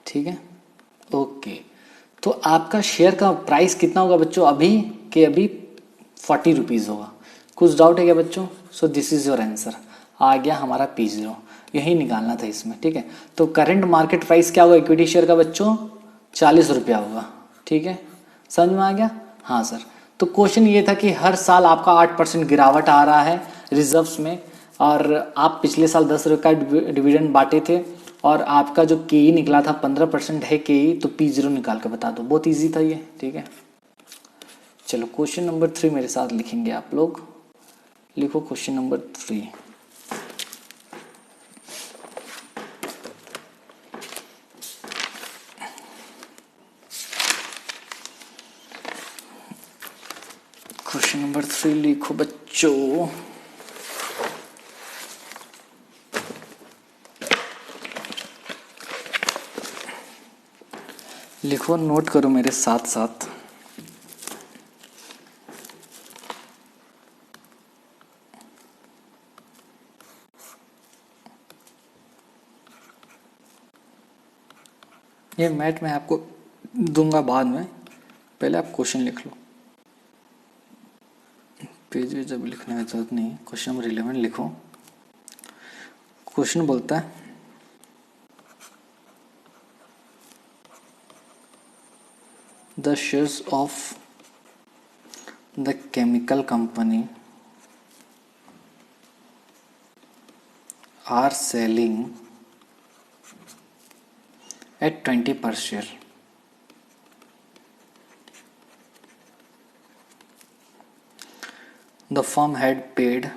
ठीक है, ओके। तो आपका शेयर का प्राइस कितना होगा बच्चों? अभी 40 रुपीज़ होगा। कुछ डाउट है क्या बच्चों? So this is your answer. आ गया हमारा P0, यही निकालना था इसमें, ठीक है। तो करंट मार्केट प्राइस क्या होगा इक्विटी शेयर का बच्चों? 40 रुपया होगा, ठीक है। समझ में आ गया? हाँ सर। तो क्वेश्चन ये था कि हर साल आपका 8% गिरावट आ रहा है रिजर्व्स में, और आप पिछले साल 10 रुपये का डिविडेंड बांटे थे, और आपका जो के निकला था 15% है के, तो P0 निकाल के बता दो। बहुत इजी था ये, ठीक है। चलो क्वेश्चन नंबर 3 मेरे साथ लिखेंगे आप लोग। लिखो क्वेश्चन नंबर 3। क्वेश्चन नंबर 3 लिखो बच्चों। लिखो, नोट करो मेरे साथ साथ। ये मैथ मैं आपको दूंगा बाद में, पहले आप क्वेश्चन लिख लो। पेज वेज अब लिखने की जरूरत नहीं। क्वेश्चन नंबर 11 लिखो। क्वेश्चन बोलता है the shares of the chemical company are selling at 20 per share. The firm had paid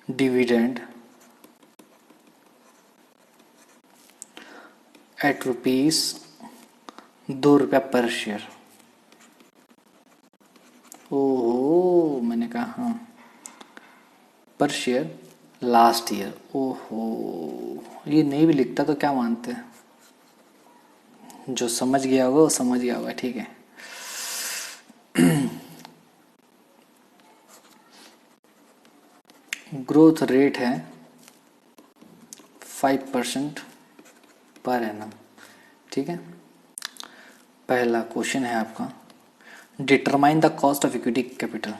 dividend at rupees 2 रुपया पर शेयर। ओहो, मैंने कहा हाँ, पर शेयर लास्ट ईयर। ओहो, ये नहीं भी लिखता तो क्या मानते हैं, जो समझ गया होगा वो समझ गया होगा, ठीक है। ग्रोथ रेट है 5% पर एनम, ठीक है। पहला क्वेश्चन है आपका, determine the cost of equity capital.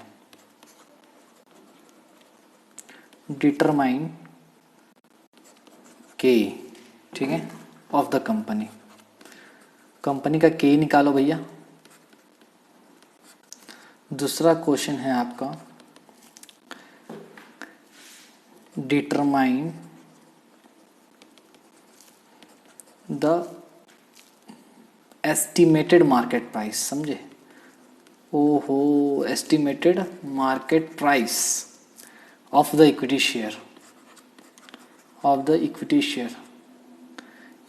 Determine के, ठीक है, ऑफ द कंपनी। कंपनी का के निकालो भैया। दूसरा क्वेश्चन है आपका, determine the estimated market price. समझे? ओहो, estimated market price of the equity share,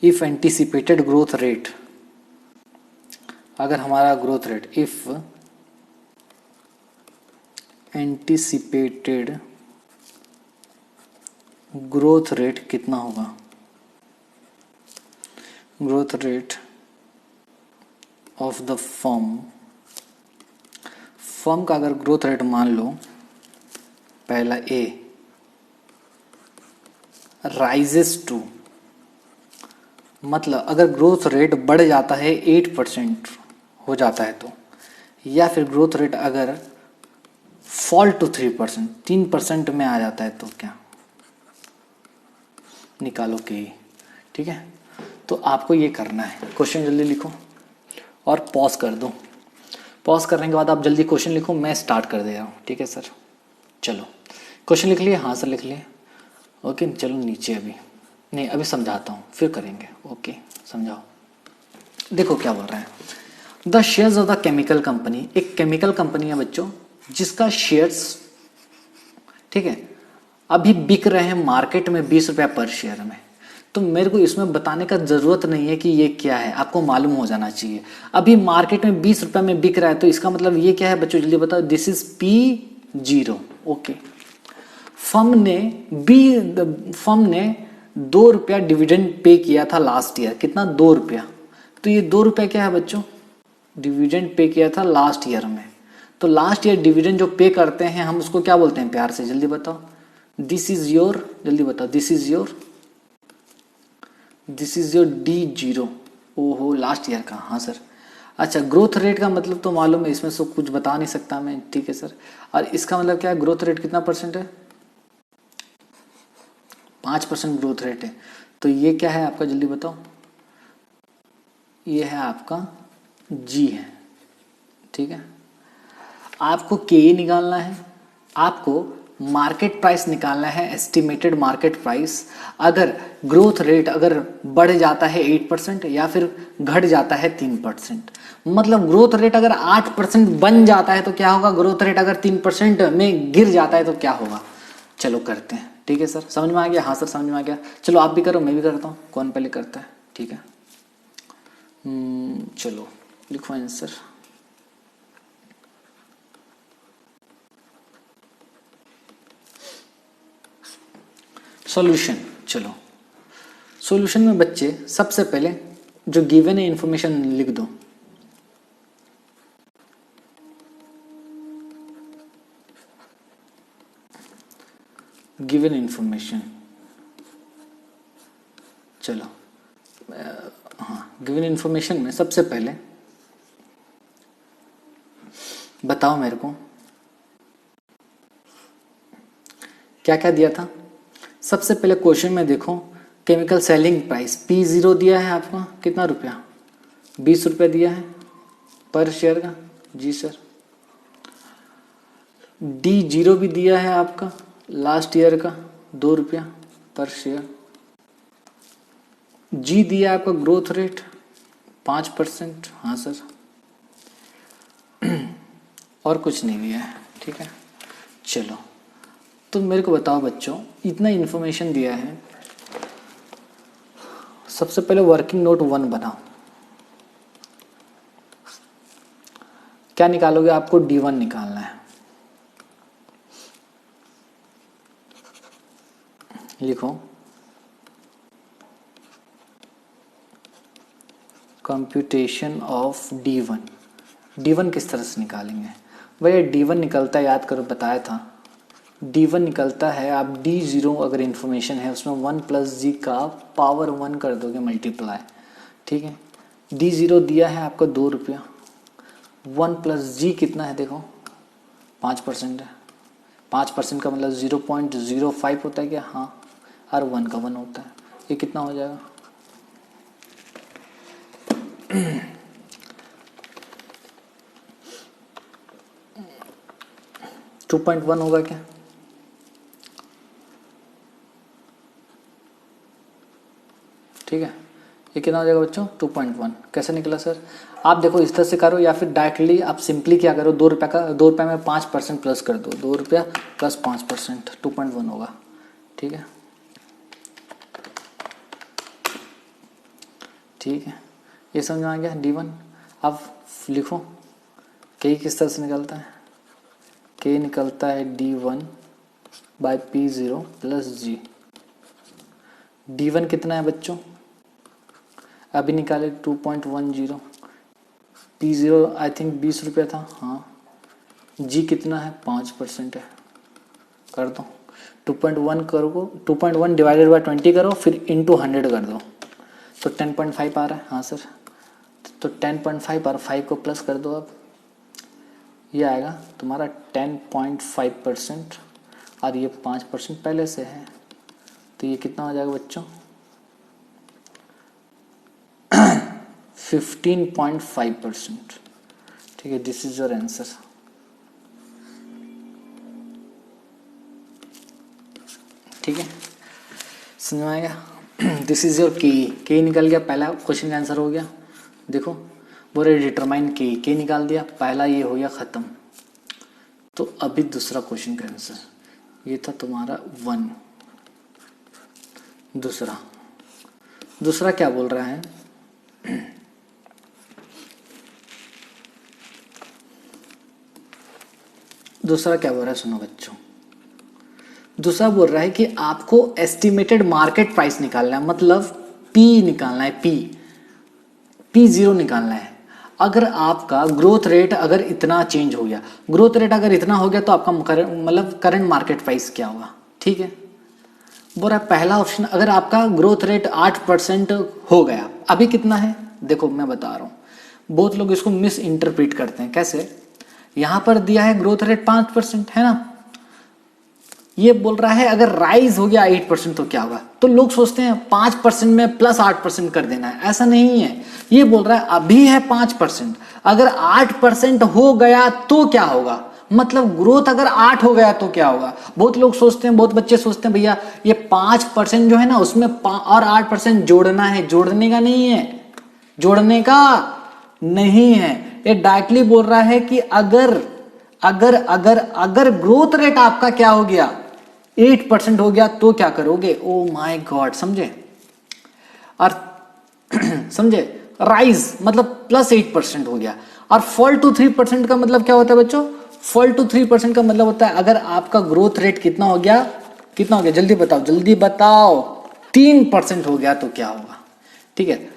if anticipated growth rate, अगर हमारा growth rate, if anticipated growth rate कितना होगा, growth rate of the firm का अगर ग्रोथ रेट मान लो, पहला ए राइजेस टू, मतलब अगर ग्रोथ रेट बढ़ जाता है 8% हो जाता है तो, या फिर ग्रोथ रेट अगर फॉल टू 3%, 3% में आ जाता है तो क्या, निकालो के, ठीक है। तो आपको ये करना है। क्वेश्चन जल्दी लिखो और पॉज कर दो। पॉज करने के बाद आप जल्दी क्वेश्चन लिखो, मैं स्टार्ट कर दे रहा हूँ, ठीक है सर। चलो क्वेश्चन लिख लिए? हाँ सर लिख लिए। ओके, चलो नीचे अभी नहीं, अभी समझाता हूँ फिर करेंगे। ओके समझाओ। देखो क्या बोल रहा है, the shares of the chemical company. एक केमिकल कंपनी है बच्चों जिसका शेयर्स, ठीक है, अभी बिक रहे हैं मार्केट में 20 रुपया पर शेयर में। तो मेरे को इसमें बताने का जरूरत नहीं है कि ये क्या है, आपको मालूम हो जाना चाहिए। अभी मार्केट में 20 रुपया में बिक रहा है तो इसका मतलब ये क्या है बच्चों, जल्दी बताओ। This is P0। Okay, firm ने 2 रुपया डिविडेंड पे किया था लास्ट ईयर। कितना? 2 रुपया। तो ये 2 रुपया क्या है बच्चों, डिविडेंड पे किया था लास्ट ईयर में। तो लास्ट ईयर डिविडेंड जो पे करते हैं हम उसको क्या बोलते हैं प्यार से, जल्दी बताओ। दिस इज योर, जल्दी बताओ, दिस इज योर D0। ओहो, लास्ट ईयर का। हाँ सर। अच्छा, ग्रोथ रेट का मतलब तो मालूम है, इसमें से कुछ बता नहीं सकता मैं, ठीक है सर। और इसका मतलब क्या है, ग्रोथ रेट कितना परसेंट है? 5% ग्रोथ रेट है। तो ये क्या है आपका, जल्दी बताओ। ये है आपका जी है, ठीक है। आपको के निकालना है, आपको मार्केट प्राइस निकालना है, एस्टिमेटेड मार्केट प्राइस। अगर ग्रोथ रेट अगर बढ़ जाता है 8% या फिर घट जाता है 3%, मतलब ग्रोथ रेट अगर 8% बन जाता है तो क्या होगा, ग्रोथ रेट अगर 3% में गिर जाता है तो क्या होगा। चलो करते हैं, ठीक है सर, समझ में आ गया। हाँ सर समझ में आ गया। चलो आप भी करो, मैं भी करता हूँ, कौन पहले करता है, ठीक है। चलो लिखो आंसर। सॉल्यूशन, चलो सॉल्यूशन में बच्चे सबसे पहले जो गिवन है इंफॉर्मेशन लिख दो। गिवन इंफॉर्मेशन, चलो हाँ, गिवन इंफॉर्मेशन में सबसे पहले बताओ मेरे को क्या क्या दिया था। सबसे पहले क्वेश्चन में देखो, केमिकल सेलिंग प्राइस P0 दिया है आपका, कितना रुपया, 20 रुपया दिया है पर शेयर का, जी सर। D0 भी दिया है आपका लास्ट ईयर का, 2 रुपया पर शेयर। जी दिया है आपका ग्रोथ रेट 5%, हाँ सर। और कुछ नहीं दिया है, ठीक है। चलो तो मेरे को बताओ बच्चों, इतना इन्फॉर्मेशन दिया है, सबसे पहले वर्किंग नोट 1 बनाओ। क्या निकालोगे, आपको D1 निकालना है। लिखो कंप्यूटेशन ऑफ D1। D1 किस तरह से निकालेंगे भैया, D1 निकलता है, याद करो बताया था, D1 निकलता है, आप D0 अगर इन्फॉर्मेशन है उसमें 1 + G का पावर 1 कर दोगे मल्टीप्लाई, ठीक है। D0 दिया है आपका 2 रुपया, 1 + G कितना है देखो 5% है, 5% का मतलब 0.05 होता है क्या, हाँ, और 1 का 1 होता है, ये कितना हो जाएगा 2.1 होगा क्या, ठीक है। ये कितना हो जाएगा बच्चों 2.1। कैसे निकला सर, आप देखो इस तरह से करो या फिर डायरेक्टली आप सिंपली क्या करो, 2 रुपये का, 2 रुपये में 5% प्लस कर दो, 2 रुपया प्लस 5%, 2.1 होगा, ठीक है, ठीक है। ये समझ में आ गया D1। अब लिखो के किस तरह से निकलता है, के निकलता है D1/P0 + G। D1 कितना है बच्चों, अभी निकाले 2.10, P0 आई थिंक 20 रुपया था, हाँ। G कितना है 5% है, कर दो 2.1 करो, 2.1 डिवाइडेड बाय 20 करो, फिर इंटू 100 कर दो, तो 10.5 आ रहा है, हाँ सर। तो 10.5 और 5 को प्लस कर दो, अब ये आएगा तुम्हारा 10.5% और ये 5% पहले से है, तो ये कितना हो जाएगा बच्चों 15.5%, ठीक है। दिस इज योर आंसर, ठीक है, समझ में आएगा। दिस इज योर के निकल गया, पहला क्वेश्चन का आंसर हो गया। देखो बोले डिटरमाइन के निकाल दिया, पहला ये हो गया खत्म। तो अभी दूसरा क्वेश्चन का आंसर, ये था तुम्हारा 1। दूसरा क्या बोल रहा है, दूसरा क्या बोल रहा है सुनो बच्चों, दूसरा बोल रहा है कि आपको एस्टिमेटेड मार्केट प्राइस निकालना है, मतलब पी निकालना है, P0 निकालना है। अगर आपका ग्रोथ रेट अगर इतना चेंज हो गया, ग्रोथ रेट अगर इतना हो गया तो आपका मतलब करंट मार्केट प्राइस क्या होगा, ठीक है। बोल रहा है पहला ऑप्शन, अगर आपका ग्रोथ रेट 8% हो गया, अभी कितना है देखो मैं बता रहा हूँ, बहुत लोग इसको मिस इंटरप्रिट करते हैं। कैसे, यहां पर दिया है ग्रोथ रेट 5% है ना, ये बोल रहा है अगर राइज हो गया 8% तो क्या होगा। तो लोग सोचते हैं 5% में प्लस 8% कर देना है, ऐसा नहीं है। ये बोल रहा है अभी है 5%, अगर 8% हो गया तो क्या होगा, मतलब ग्रोथ अगर 8 हो गया तो क्या होगा। बहुत लोग सोचते हैं, बहुत बच्चे सोचते हैं भैया ये 5% जो है ना उसमें और 8% जोड़ना है, जोड़ने का नहीं है, जोड़ने का नहीं है। ये डायरेक्टली बोल रहा है कि अगर अगर अगर अगर ग्रोथ रेट आपका क्या हो गया 8% हो गया तो क्या करोगे। ओ माय गॉड, समझे। और समझे, राइज मतलब प्लस 8% हो गया, और फॉल टू 3% का मतलब क्या होता है बच्चों, फॉल टू 3% का मतलब होता है अगर आपका ग्रोथ रेट कितना हो गया, कितना हो गया जल्दी बताओ, जल्दी बताओ, 3% हो गया तो क्या होगा। ठीक है,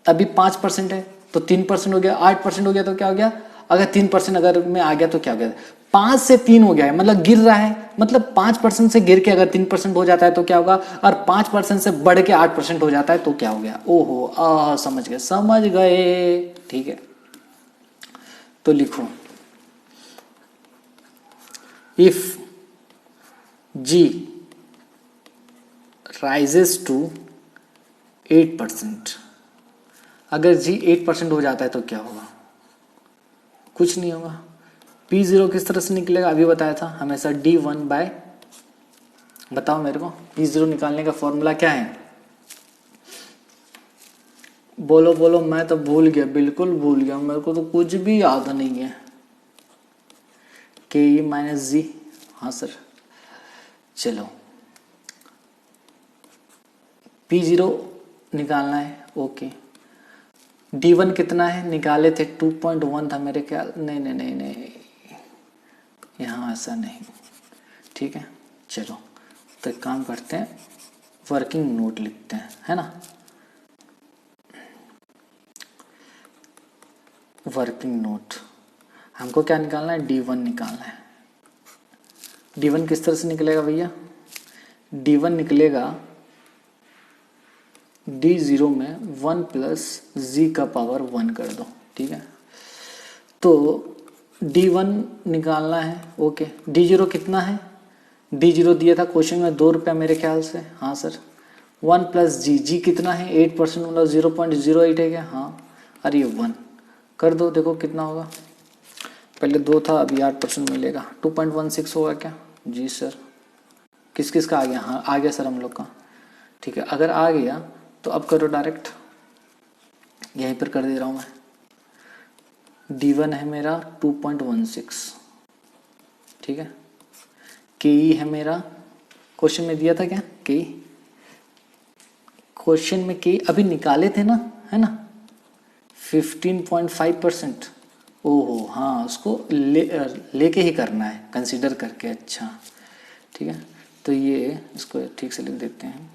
अभी 5% है तो 3% हो गया, 8% हो गया तो क्या हो गया, अगर 3% अगर में आ गया तो क्या हो गया, 5 से 3 हो गया है मतलब गिर रहा है, मतलब 5% से गिर के अगर 3% हो जाता है तो क्या होगा, और 5% से बढ़ के 8% हो जाता है तो क्या हो गया। ओहो, समझ गए, समझ गए। ठीक है, तो लिखो इफ जी राइजेस टू 8%, अगर जी 8% हो जाता है तो क्या होगा, कुछ नहीं होगा। P0 किस तरह से निकलेगा अभी बताया था, हमेशा D1 बाय, बताओ मेरे को P0 निकालने का फॉर्मूला क्या है, बोलो बोलो, मैं तो भूल गया, बिल्कुल भूल गया, मेरे को तो कुछ भी याद नहीं है। के माइनस जी, हाँ सर। चलो P0 निकालना है, ओके। D1 कितना है, निकाले थे 2.1 था मेरे ख्याल, नहीं नहीं नहीं नहीं, यहाँ ऐसा नहीं। ठीक है, चलो तो एक काम करते हैं, वर्किंग नोट लिखते हैं, है ना। वर्किंग नोट, हमको क्या निकालना है, D1 निकालना है। D1 किस तरह से निकलेगा भैया, D1 निकलेगा D0 में 1 प्लस जी का पावर 1 कर दो। ठीक है, तो D1 निकालना है, ओके। D0 कितना है, D0 दिया था क्वेश्चन में 2 रुपया मेरे ख्याल से, हाँ सर। 1 प्लस जी कितना है, 8% मतलब 0.08 है क्या, हाँ। अरे 1 कर दो, देखो कितना होगा, पहले 2 था अभी 8% मिलेगा, 2.16 होगा क्या, जी सर। किस किस का आ गया, हाँ आ गया सर हम लोग का। ठीक है, अगर आ गया तो अब करो डायरेक्ट, यहीं पर कर दे रहा हूँ मैं। D1 है मेरा 2.16, ठीक है। के है मेरा, क्वेश्चन में दिया था क्या, के क्वेश्चन में के अभी निकाले थे ना, है ना, 15.5%। ओहो हाँ, उसको लेके ही करना है, कंसीडर करके, अच्छा ठीक है। तो ये इसको ठीक से लिख देते हैं,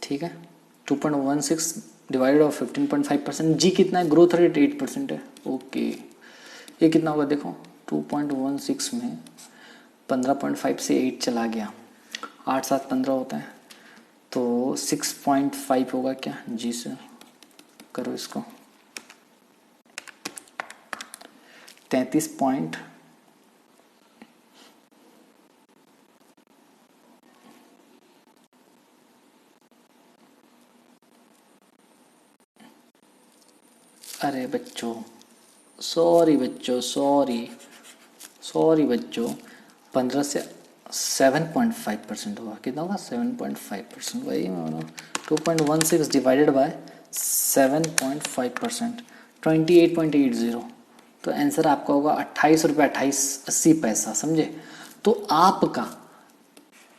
ठीक है। 2.16 डिवाइडेड ऑफ 15.5%, जी कितना है, ग्रोथ रेट 8% है, ओके। ये कितना होगा देखो, 2.16 में 15.5 से 8 चला गया, 8 7 15 होता है, तो 6.5 होगा क्या, जी सर। करो इसको, 33 पॉइंट, अरे बच्चों सॉरी बच्चों, सॉरी बच्चों, 15 से 7.5% होगा, कितना होगा 7.5%, वही 2.16 डिवाइडेड बाय 7.5%, 28.80, तो आंसर आपका होगा 28 रुपये 28 पैसा, समझे। तो आपका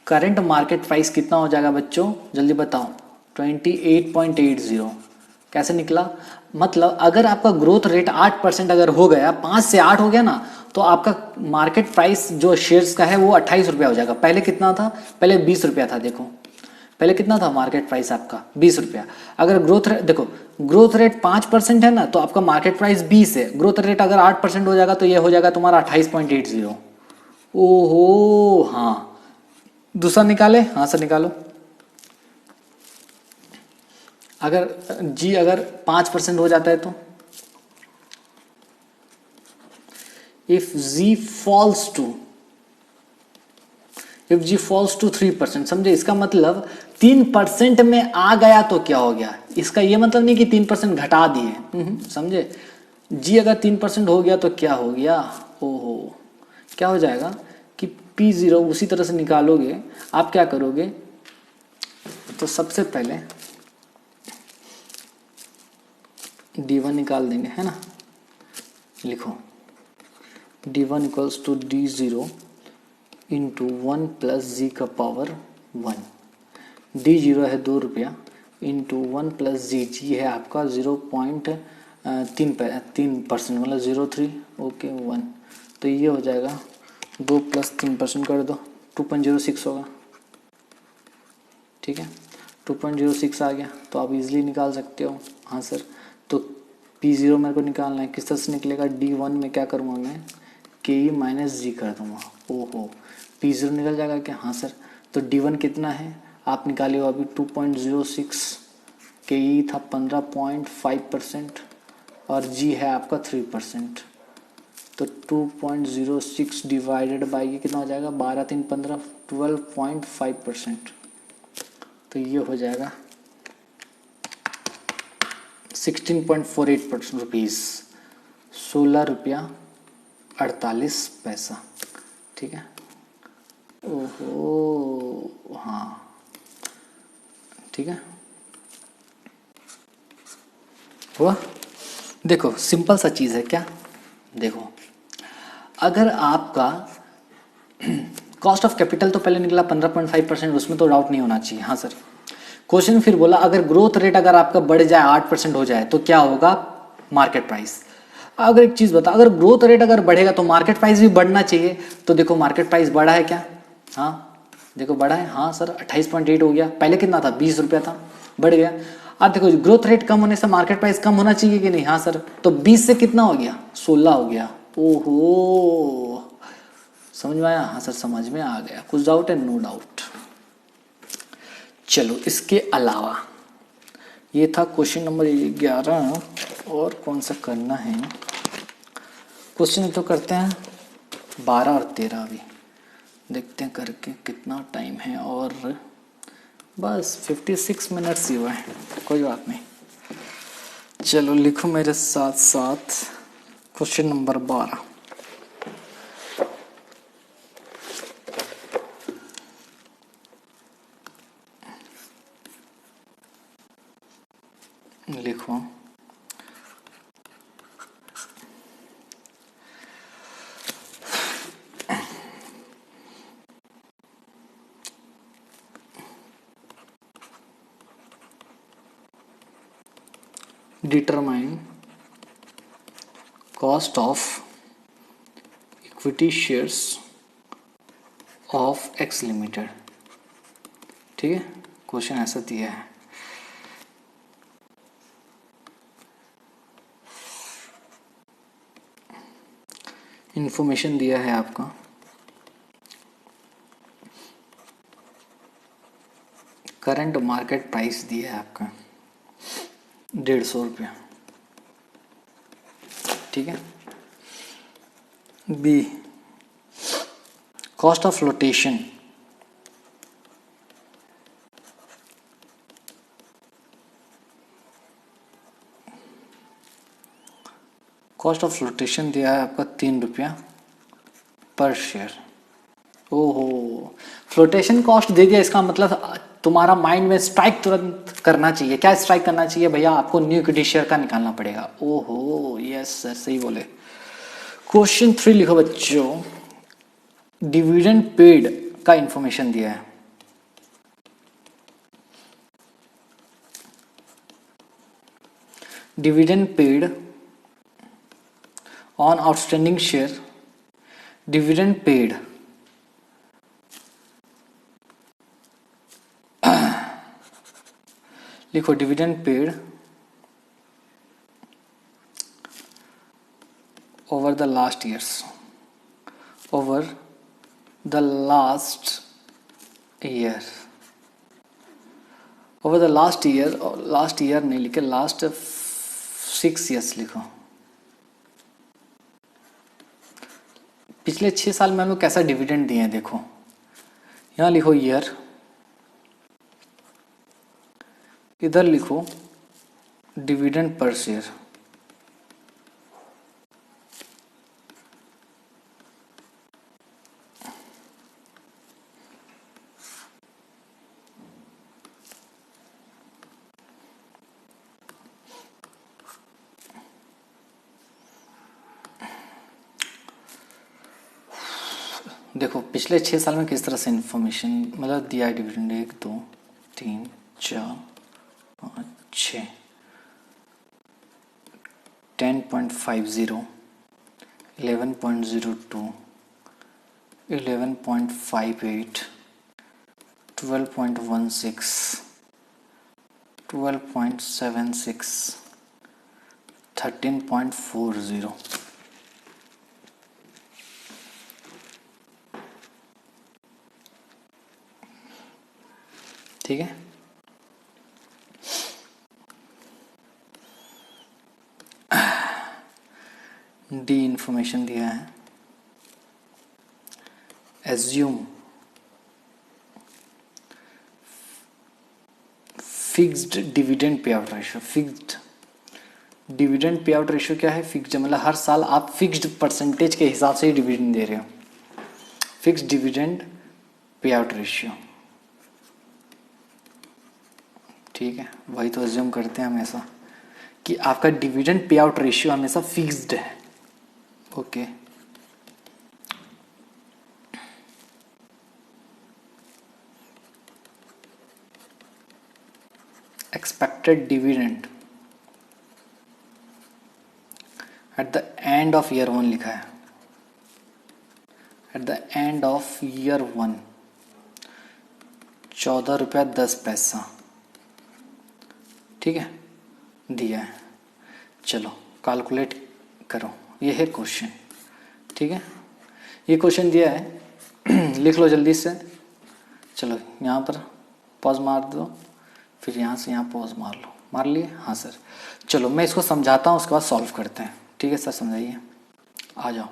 करंट मार्केट प्राइस कितना हो जाएगा बच्चों, जल्दी बताओ, 28.80। कैसे निकला, मतलब अगर आपका ग्रोथ रेट 8% अगर हो गया, 5 से 8 हो गया ना, तो आपका मार्केट प्राइस जो शेयर्स का है वो 28 रुपया हो जाएगा। पहले कितना था, पहले 20 रुपया था, देखो पहले कितना था मार्केट प्राइस आपका, 20 रुपया। अगर ग्रोथ रेट देखो, ग्रोथ रेट 5% है ना, तो आपका मार्केट प्राइस 20 है, ग्रोथ रेट अगर 8% हो जाएगा तो ये हो जाएगा तुम्हारा 28.80। ओहो हाँ, दूसरा निकाले, हाँ सर निकालो। अगर जी अगर 5% हो जाता है तो इफ जी फॉल्स टू 3%, समझे? इसका मतलब 3% में आ गया तो क्या हो गया, इसका ये मतलब नहीं कि 3% घटा दिए, समझे? जी अगर 3% हो गया तो क्या हो गया, ओहो, क्या हो जाएगा कि P0 उसी तरह से निकालोगे। आप क्या करोगे, तो सबसे पहले D1 निकाल देंगे, है ना? लिखो D1 equals to D0 into 1 plus G का पावर 1। D0 है 2 रुपया इंटू 1 प्लस जी है आपका 0.3%, मतलब 0.3, ओके 1। तो ये हो जाएगा 2 प्लस 3% कर दो, 2.06 होगा, ठीक है? 2.06 आ गया तो आप इजीली निकाल सकते हो। हाँ सर, तो P0 मेरे को निकालना है, किस तरह से निकलेगा? D1 में क्या करूँगा मैं, के माइनस जी कर दूँगा। ओहो, P0 निकल जाएगा क्या? हाँ सर। तो D1 कितना है आप निकालिए अभी, 2.06, के था 15.5% और जी है आपका 3%। तो 2.06 डिवाइडेड बाई ये कितना हो जाएगा, 12 3 15, 12.5%। तो ये हो जाएगा 16.48% रुपीज़, 16 रुपया 48 पैसा, ठीक है? ओहो, हाँ ठीक है, हुआ। देखो सिंपल सा चीज़ है क्या, देखो अगर आपका कॉस्ट ऑफ कैपिटल तो पहले निकला 15.5%, उसमें तो डाउट नहीं होना चाहिए। हाँ सर, क्वेश्चन फिर बोला अगर ग्रोथ रेट अगर आपका बढ़ जाए 8% हो जाए तो क्या होगा, मार्केट प्राइस। अगर एक चीज़ बता, अगर ग्रोथ रेट अगर बढ़ेगा तो मार्केट प्राइस भी बढ़ना चाहिए। तो देखो मार्केट प्राइस बढ़ा है क्या, हाँ देखो बढ़ा है, हाँ सर 28.8 हो गया, पहले कितना था 20 रुपया था, बढ़ गया। अब देखो ग्रोथ रेट कम होने से मार्केट प्राइस कम होना चाहिए कि नहीं, हाँ सर। तो 20 से कितना हो गया, 16 हो गया। ओहो, समझ में आया? हाँ सर समझ में आ गया, कुछ डाउट है? No doubt. चलो इसके अलावा ये था क्वेश्चन नंबर 11, और कौन सा करना है क्वेश्चन, तो करते हैं 12 और 13 अभी, देखते हैं करके कितना टाइम है, और बस 56 मिनट्स ही हुआ है, कोई बात नहीं। चलो लिखो मेरे साथ साथ क्वेश्चन नंबर 12। लिखो determine cost of equity shares of X limited, ठीक है? क्वेश्चन ऐसा दिया है, इंफॉर्मेशन दिया है आपका, करंट मार्केट प्राइस दिया है आपका 150 रुपया, ठीक है? B cost of flotation, cost of flotation दिया है आपका 3 रुपया पर शेयर। ओहो, फ्लोटेशन कॉस्ट दे दिया, इसका मतलब तुम्हारा माइंड में स्ट्राइक तुरंत करना चाहिए, क्या स्ट्राइक करना चाहिए भैया, आपको न्यू इक्विटी शेयर का निकालना पड़ेगा। ओहो यस सर, सही बोले। क्वेश्चन 3 लिखो बच्चों, डिविडेंड पेड का इंफॉर्मेशन दिया है, dividend paid on outstanding share, dividend paid लिखो, dividend paid over the last years, over the last year, over the last year, last year नहीं लिखे, लास्ट 6 ईयर्स लिखो। पिछले 6 साल में हम लोग कैसा डिविडेंड दिए हैं देखो, यहाँ लिखो ईयर, इधर लिखो डिविडेंड पर शेयर। देखो पिछले 6 साल में किस तरह से इंफॉर्मेशन मतलब दिया है डिविडेंड, 1 2 3 4 5 6, 10.50, 11.02, 11.58, 12.16, 12.76, 13.40। ठीक है, डी इंफॉर्मेशन दिया है, assume fixed dividend pay out ratio. Fixed dividend pay out ratio क्या है? फिक्स्ड मतलब हर साल आप फिक्स्ड परसेंटेज के हिसाब से ही डिविडेंड दे रहे हो। Fixed dividend pay out ratio, ठीक है, वही तो एज्यूम करते हैं हमेशा कि आपका डिविडेंड पे आउट रेशियो हमेशा फिक्स्ड है। Okay, expected dividend at the end of year 1 लिखा है, at the end of year 1 ₹14.10, ठीक है, दिया है। चलो कैलकुलेट करो, ये है क्वेश्चन, ठीक है, ये क्वेश्चन दिया है लिख लो जल्दी से। चलो यहाँ पर पॉज मार दो, फिर यहाँ से यहाँ पॉज मार लो, मार लिए? हाँ सर। चलो मैं इसको समझाता हूँ, उसके बाद सॉल्व करते हैं। ठीक है सर, समझाइए, आ जाओ,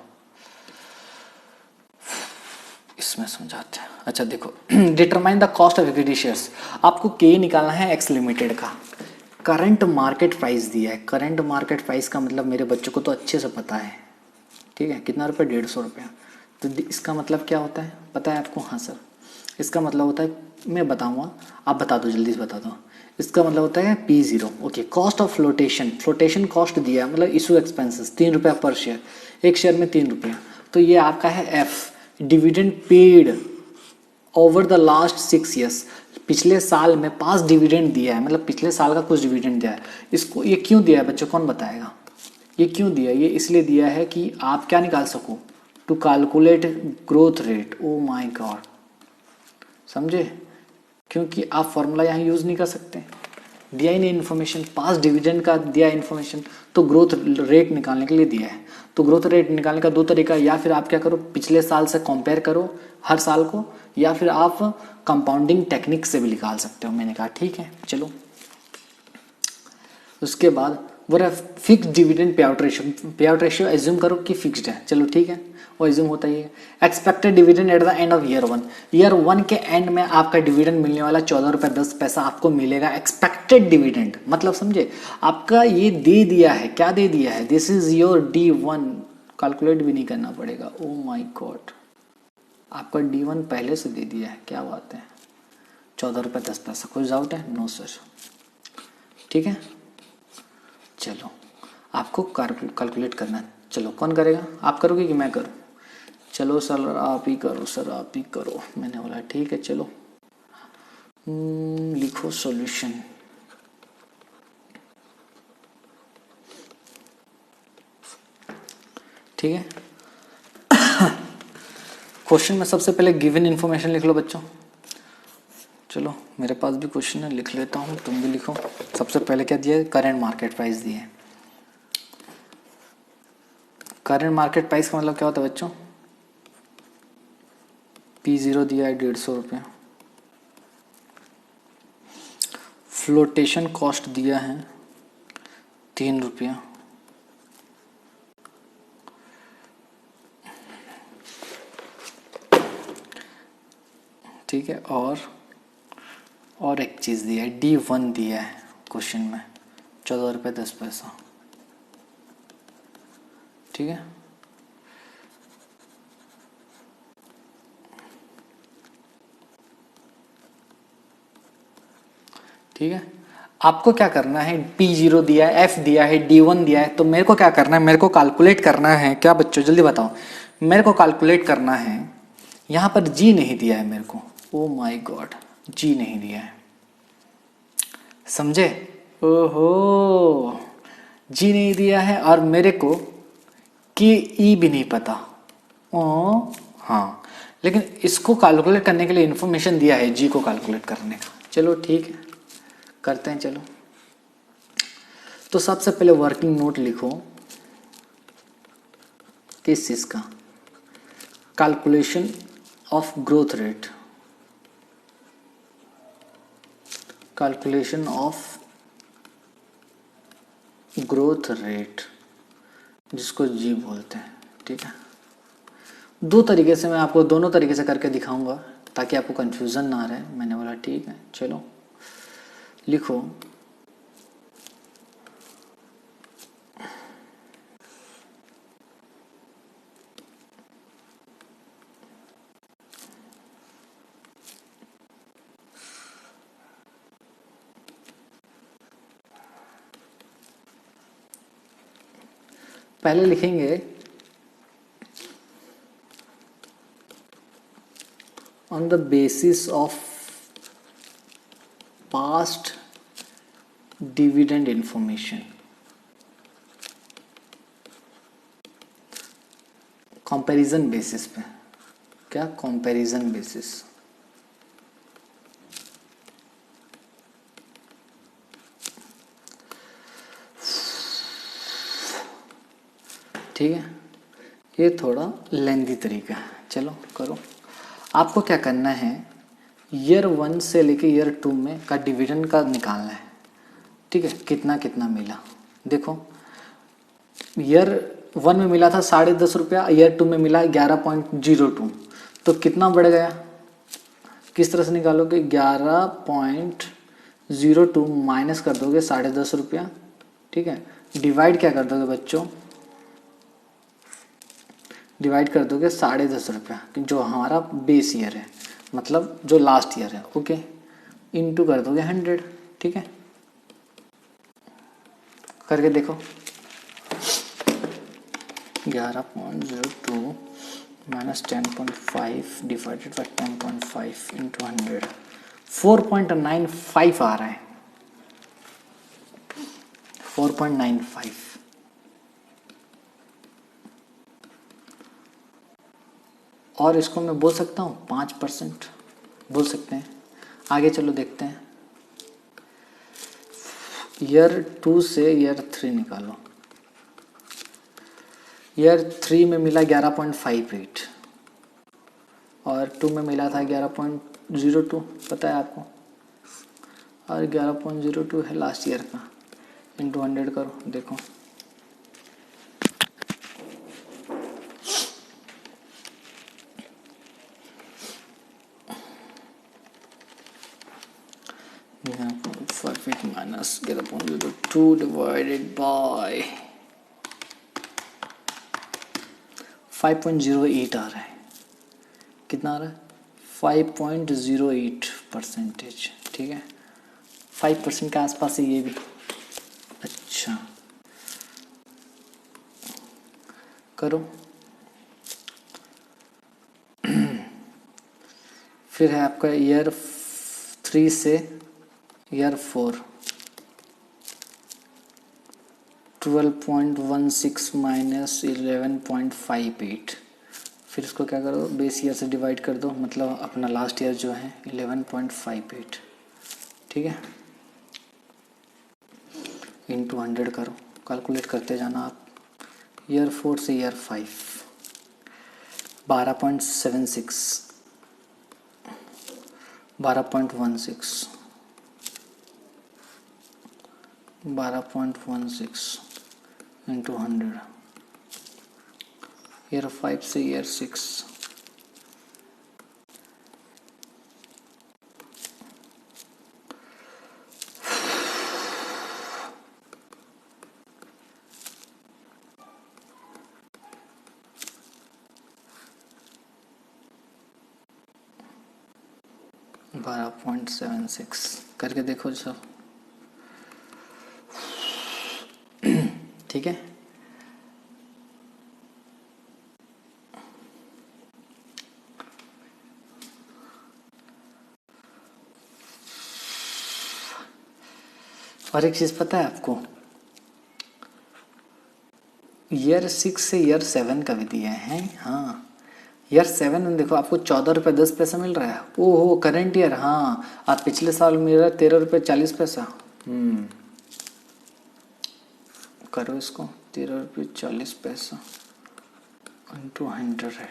इसमें समझाते हैं। अच्छा देखो, determine the cost of equity shares, आपको के निकालना है एक्स लिमिटेड का। करंट मार्केट प्राइस दिया है, करंट मार्केट प्राइस का मतलब मेरे बच्चों को तो अच्छे से पता है, ठीक है, कितना रुपये? 150 रुपया। तो इसका मतलब क्या होता है पता है आपको? हाँ सर, इसका मतलब होता है, मैं बताऊंगा, आप बता दो, जल्दी से बता दो। इसका मतलब होता है P0। Okay, cost of flotation, flotation cost दिया है मतलब इशू एक्सपेंसेस, 3 रुपया पर शेयर, एक शेयर में 3 रुपया, तो ये आपका है F। Dividend paid over the last 6 years, पिछले साल में 5 डिविडेंड दिया है, मतलब पिछले साल का कुछ डिविडेंड दिया है। इसको ये क्यों दिया है बच्चों, कौन बताएगा? ये क्यों दिया है? ये इसलिए दिया है कि आप क्या निकाल सको, to calculate growth rate. Oh my god, समझे? क्योंकि आप फॉर्मूला यहाँ यूज़ नहीं कर सकते, दिया ही नहीं इन्फॉर्मेशन, 5 डिविडेंड का दिया इन्फॉर्मेशन, तो ग्रोथ रेट निकालने के लिए दिया है। तो ग्रोथ रेट निकालने का 2 तरीका, या फिर आप क्या करो, पिछले साल से कंपेयर करो हर साल को, या फिर आप कंपाउंडिंग टेक्निक से भी निकाल सकते हो। मैंने कहा ठीक है, चलो। उसके बाद वो रहा fix dividend pay out ratio. पे आउट रेशियो एज्यूम करो कि फिक्स्ड है, चलो ठीक है, वो एज्यूम होता ही है। Expected dividend at the end of year 1, year 1 के एंड में आपका डिविडेंड मिलने वाला ₹14.10 आपको मिलेगा। एक्सपेक्टेड डिविडेंड मतलब समझे, आपका ये दे दिया है, क्या दे दिया है, this is your D1, calculate भी नहीं करना पड़ेगा। ओ माय गॉड, आपका D1 पहले से दे दिया है, क्या बात है, ₹14.10। कुछ डाउट है? नो सर, ठीक है। चलो आपको कैलकुलेट करना है, चलो कौन करेगा, आप करोगे कि मैं करूँ? चलो सर आप ही करो, सर आप ही करो। मैंने बोला ठीक है, चलो लिखो सॉल्यूशन। ठीक है, क्वेश्चन में सबसे पहले गिवन इन्फॉर्मेशन लिख लो बच्चों। चलो मेरे पास भी क्वेश्चन है, लिख लेता हूँ, तुम भी लिखो। सबसे पहले क्या दिया है? करेंट मार्केट प्राइस दिए है। करेंट मार्केट प्राइस का मतलब क्या होता है बच्चों? P0 दिया है 150 रुपया, फ्लोटेशन कॉस्ट दिया है 3 रुपया, ठीक है। और एक चीज़ दिया है, D1 दिया है क्वेश्चन में 14 रुपये 10 पैसा, ठीक है। ठीक है, आपको क्या करना है, P0 दिया है, F दिया है, D1 दिया है, तो मेरे को क्या करना है, मेरे को कैलकुलेट करना है क्या बच्चों, जल्दी बताओ। मेरे को कैलकुलेट करना है, यहाँ पर G नहीं दिया है मेरे को, ओ माय गॉड, G नहीं दिया है, समझे। ओहो, G नहीं दिया है और मेरे को कि E भी नहीं पता। ओ हाँ, लेकिन इसको कैलकुलेट करने के लिए इन्फॉर्मेशन दिया है G को कैलकुलेट करने का। चलो ठीक है, करते हैं। चलो, तो सबसे पहले वर्किंग नोट लिखो किस चीज का, calculation of growth rate, calculation of growth rate जिसको जी बोलते हैं, ठीक है। दो तरीके से मैं आपको दोनों तरीके से करके दिखाऊंगा ताकि आपको कंफ्यूजन ना रहे। मैंने बोला ठीक है, चलो लिखो पहले लिखेंगे on the basis of past dividend information, comparison basis पे, क्या कंपैरिजन बेसिस, ठीक है। ये थोड़ा लेंथी तरीका है, चलो करो। आपको क्या करना है, ईयर 1 से लेके ईयर 2 में का डिविडेंड का निकालना है, ठीक है। कितना कितना मिला देखो, ईयर 1 में मिला था 10.5 रुपया, ईयर 2 में मिला 11.02, तो कितना बढ़ गया, किस तरह से निकालोगे, 11.02 माइनस कर दोगे 10.5 रुपया, ठीक है। डिवाइड क्या कर दोगे बच्चों, डिवाइड कर दोगे 10.5 रुपया जो हमारा बेस ईयर है, मतलब जो लास्ट ईयर है, ओके, इनटू कर दोगे 100, ठीक है। करके देखो, 11.02 माइनस 10.5 डिवाइडेड बाई 10.5 इंटू 100, 4.95 आ रहा है, 4.95। और इसको मैं बोल सकता हूँ 5% बोल सकते हैं। आगे चलो देखते हैं, ईयर 2 से ईयर 3 निकालो। ईयर 3 में मिला 11.58 और 2 में मिला था 11.02, पता है आपको, और 11.02 है लास्ट ईयर का, इंटू 100 करो देखो, माइनस 11.02 डिवाइडेड बाय 5.08 आ रहा है, कितना आ रहा है, 5.08%, ठीक है। 5% के आसपास है ये भी, अच्छा करो। फिर है आपका ईयर 3 से ईयर 4, 12.16 माइनस 11.58, फिर इसको क्या करो, बेस ईयर से डिवाइड कर दो, मतलब अपना लास्ट ईयर जो है 11.58, ठीक है, इंटू 100 करो, कैलकुलेट करते जाना आप। ईयर 4 से ईयर 5, 12.76, 12.16, 12.16 इंटू 100, ईयर 5 से ईयर 6, बारह 12.76 करके देखो सब, ठीक है। और एक चीज पता है आपको, ईयर 6 से ईयर 7 का भी दिया है। हाँ, ईयर 7 में देखो आपको 14 रुपये 10 पैसा मिल रहा है। ओहो, करंट ईयर, हाँ, आप पिछले साल मिल रहा है 13 रुपये 40 पैसा। करो इसको, 13 रुपये 40 पैसा इंटू 100।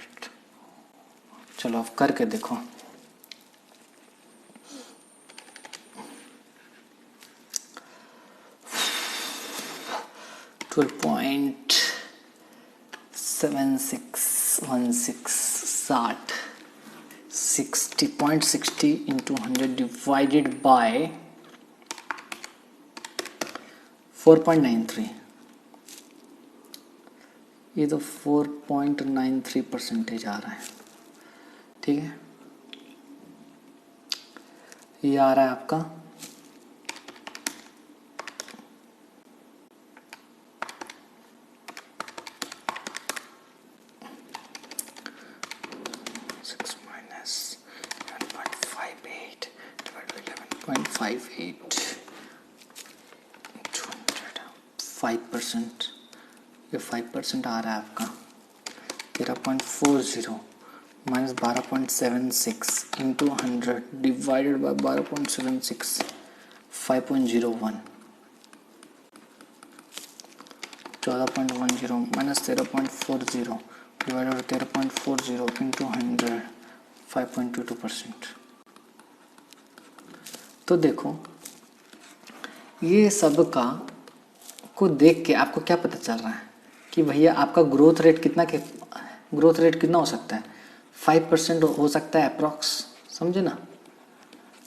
चलो आप करके देखो। $12.7616 60.60 इंटू 100 डिवाइडेड बाय 4.93। ये तो 4.93% आ रहा है, ठीक है। ये आ रहा है आपका 5%। ये 5% आ रहा है आपका 13.40 minus 12.76 into 100 divided by 12.76 5.01 14.10 minus 13.40 divided by 13.40 into 100 5.22%। तो देखो ये सब का को देख के आपको क्या पता चल रहा है कि भैया आपका ग्रोथ रेट कितना हो सकता है, 5% हो सकता है अप्रॉक्स, समझे ना,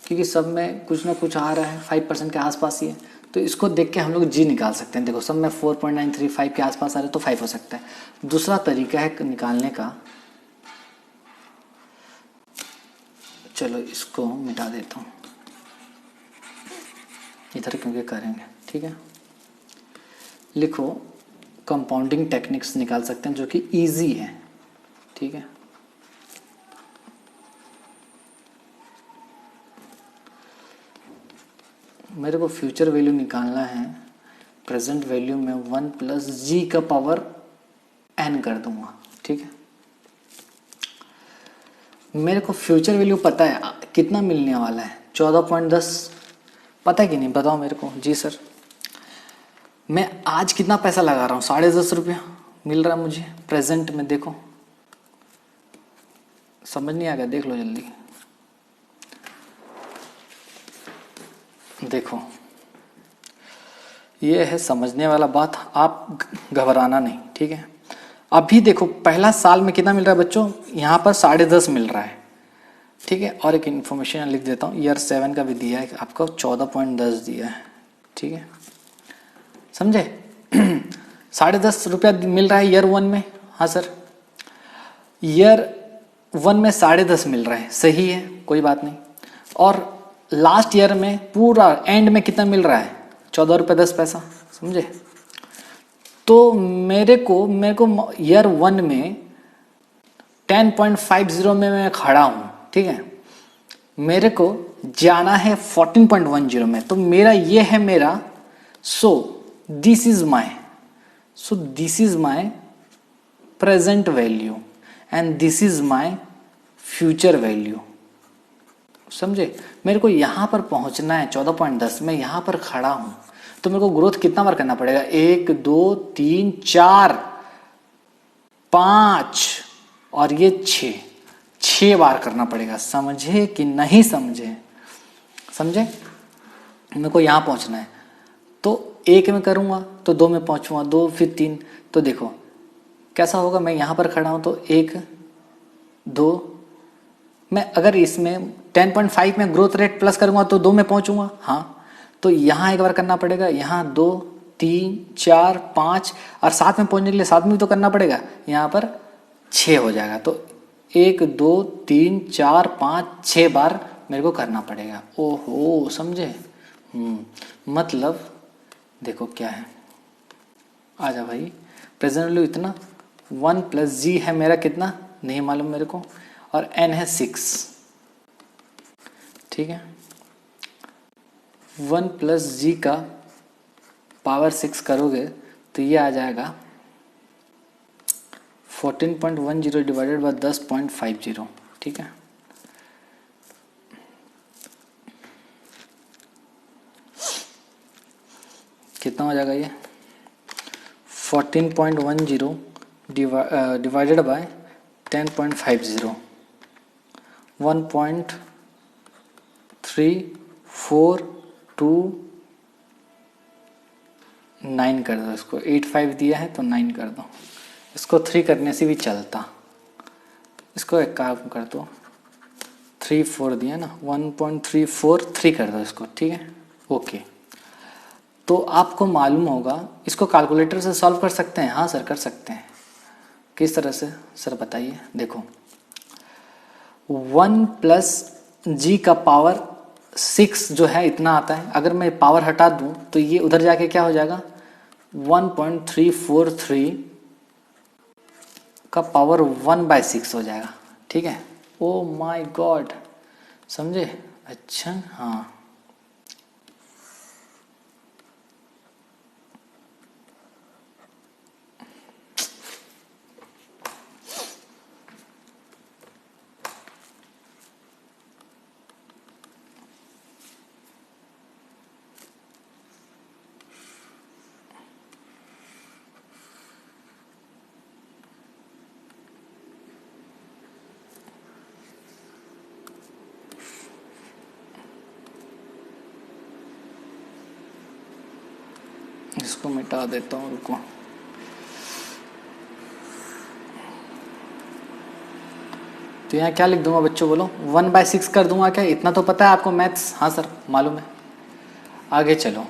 क्योंकि सब में कुछ ना कुछ आ रहा है 5% के आसपास ही है। तो इसको देख के हम लोग जी निकाल सकते हैं। देखो सब में 4.935 के आसपास आ रहे तो 5 हो सकता है। दूसरा तरीका है निकालने का, चलो इसको मिटा देता हूँ इधर क्योंकि करेंगे, ठीक है। लिखो कंपाउंडिंग टेक्निक्स निकाल सकते हैं जो कि इजी है, ठीक है। मेरे को फ्यूचर वैल्यू निकालना है, प्रेजेंट वैल्यू में 1 प्लस जी का पावर n कर दूंगा, ठीक है। मेरे को फ्यूचर वैल्यू पता है कितना मिलने वाला है, 14.10 पता है कि नहीं, बताओ मेरे को। जी सर, मैं आज कितना पैसा लगा रहा हूँ, 10.5 रुपया मिल रहा है मुझे प्रेजेंट में। देखो समझ नहीं आ गया, देख लो जल्दी। देखो ये है समझने वाला बात, आप घबराना नहीं, ठीक है। अभी देखो पहला साल में कितना मिल रहा है बच्चों, यहाँ पर 10.5 मिल रहा है, ठीक है। और एक इन्फॉर्मेशन लिख देता हूँ, ईयर 7 का भी दिया है आपको 14.10 दिया है, ठीक है, समझे। 10.5 रुपया मिल रहा है ईयर 1 में, हाँ सर ईयर 1 में 10.5 मिल रहा है, सही है, कोई बात नहीं। और लास्ट ईयर में पूरा एंड में कितना मिल रहा है, 14 रुपये 10 पैसा, समझे। तो मेरे को ईयर 1 में 10.50 में मैं खड़ा हूँ, ठीक है। मेरे को जाना है 14.10 में, तो मेरा ये है मेरा, सो this is my present value and this is my future value, समझे। मेरे को यहाँ पर पहुँचना है 14.10, मैं यहाँ पर खड़ा हूँ, तो मेरे को ग्रोथ कितना बार करना पड़ेगा, 1 2 3 4 5 और ये 6 बार करना पड़ेगा, समझे कि नहीं समझे। समझे, मेरे को यहाँ पहुँचना है, तो एक में करूँगा तो 2 में पहुँचूँगा, 2 फिर 3, तो देखो कैसा होगा। मैं यहाँ पर खड़ा हूँ तो 1 2, मैं अगर इसमें 10.5 में ग्रोथ रेट प्लस करूँगा तो 2 में पहुँचूँगा। हाँ, तो यहाँ एक बार करना पड़ेगा, यहाँ 2 3 4 5 और 7 में पहुँचने के लिए 7 में भी तो करना पड़ेगा, यहाँ पर 6 हो जाएगा। तो 1 2 3 4 5 6 बार मेरे को करना पड़ेगा। ओहो, समझे? मतलब देखो क्या है, आजा भाई, प्रेजेंट वैल्यू इतना, 1 प्लस जी है मेरा कितना नहीं मालूम मेरे को, और n है 6, ठीक है। 1 प्लस जी का पावर 6 करोगे तो ये आ जाएगा 14.10 डिवाइडेड बाय 10.50, ठीक है। कितना हो जाएगा ये? 14.10 डिवाइडेड बाय 10.50, 1.3429 कर दो इसको, 85 दिया है तो 9 कर दो। इसको 3 करने से भी चलता, इसको एक काम कर दो, 3 4 दिया ना, 1.343 कर दो इसको, ठीक है। ओके, तो आपको मालूम होगा इसको कैलकुलेटर से सॉल्व कर सकते हैं। हाँ सर, कर सकते हैं। किस तरह से सर बताइए? देखो 1 प्लस जी का पावर 6 जो है इतना आता है, अगर मैं पावर हटा दूं तो ये उधर जाके क्या हो जाएगा, 1.343 का पावर 1/6 हो जाएगा, ठीक है। ओ माय गॉड, समझे? अच्छा, हाँ इसको मिटा देता हूँ, रुको। तो यहाँ क्या लिख दूंगा बच्चों, बोलो? 1/6 कर दूंगा क्या? इतना तो पता है आपको मैथ्स? हाँ सर मालूम है। आगे चलो,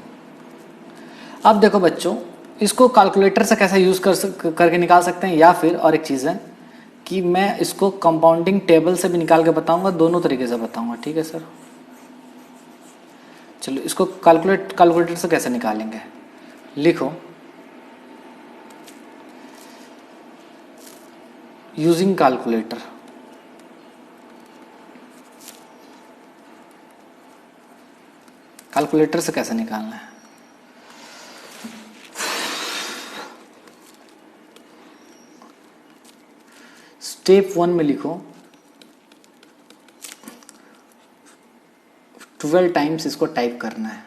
अब देखो बच्चों, इसको कैलकुलेटर से कैसे यूज करके निकाल सकते हैं, या फिर और एक चीज़ है कि मैं इसको कंपाउंडिंग टेबल से भी निकाल के बताऊंगा, दोनों तरीके से बताऊंगा, ठीक है सर। चलो इसको कैलकुलेटर से कैसे निकालेंगे, लिखो यूजिंग कैलकुलेटर। कैलकुलेटर से कैसे निकालना है? स्टेप 1 में लिखो 12 टाइम्स इसको टाइप करना है।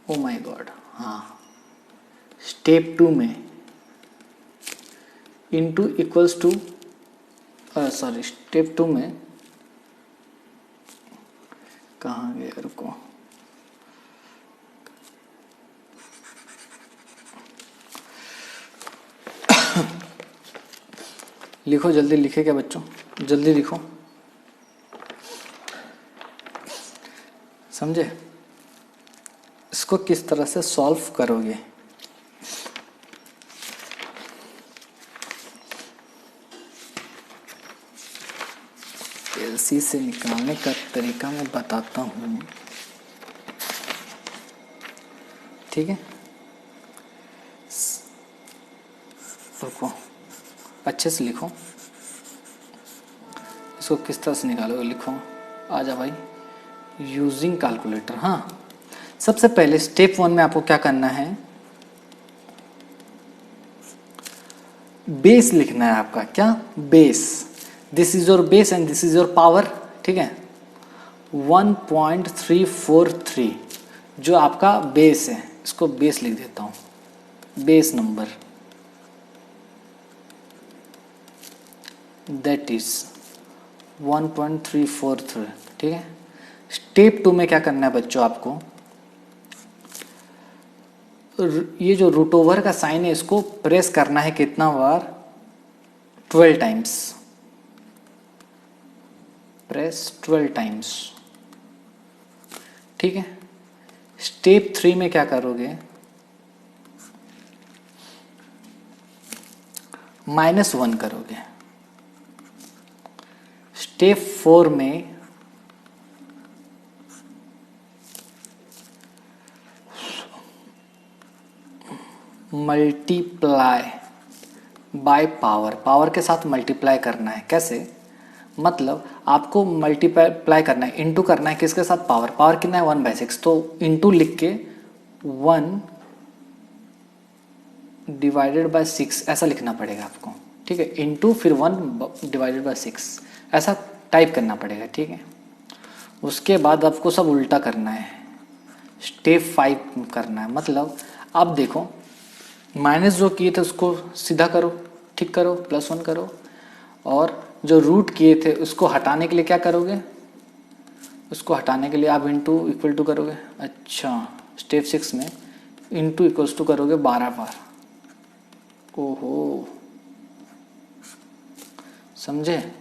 ओ माय गॉड, हाँ। स्टेप 2 में into equals to, sorry, step 2 में कहाँ गया, रुको, लिखो जल्दी, लिखे क्या बच्चों, जल्दी लिखो, समझे? इसको किस तरह से सॉल्व करोगे? एलसी से निकालने का तरीका मैं बताता हूँ, ठीक है। रुको, अच्छे से लिखो, इसको किस तरह से निकालोगे, लिखो। आजा भाई, यूजिंग कैलकुलेटर। हाँ, सबसे पहले स्टेप 1 में आपको क्या करना है, बेस लिखना है आपका। क्या? Base. This is your base and this is your power, ठीक है। 1.343 जो आपका बेस है, इसको बेस लिख देता हूं, बेस नंबर, दैट इज 1.343, ठीक है। स्टेप 2 में क्या करना है बच्चों आपको, ये जो रूट ओवर का साइन है इसको प्रेस करना है कितना बार, 12 टाइम्स, प्रेस 12 टाइम्स, ठीक है। स्टेप 3 में क्या करोगे, -1 करोगे। स्टेप 4 में मल्टीप्लाई बाय पावर, पावर के साथ मल्टीप्लाई करना है। कैसे, मतलब आपको मल्टीप्लाई करना है, इनटू करना है किसके साथ, पावर। पावर कितना है 1/6, तो इनटू लिख के 1 डिवाइडेड बाय 6 ऐसा लिखना पड़ेगा आपको, ठीक है। इनटू फिर 1 डिवाइडेड बाय 6 ऐसा टाइप करना पड़ेगा, ठीक है। उसके बाद आपको सब उल्टा करना है, स्टेप 5 करना है। मतलब आप देखो, माइनस जो किए थे उसको सीधा करो, ठीक करो, +1 करो, और जो रूट किए थे उसको हटाने के लिए क्या करोगे, उसको हटाने के लिए आप इनटू इक्वल टू करोगे। अच्छा, स्टेप 6 में इनटू इक्वल्स टू करोगे 12 बार। ओहो, समझे,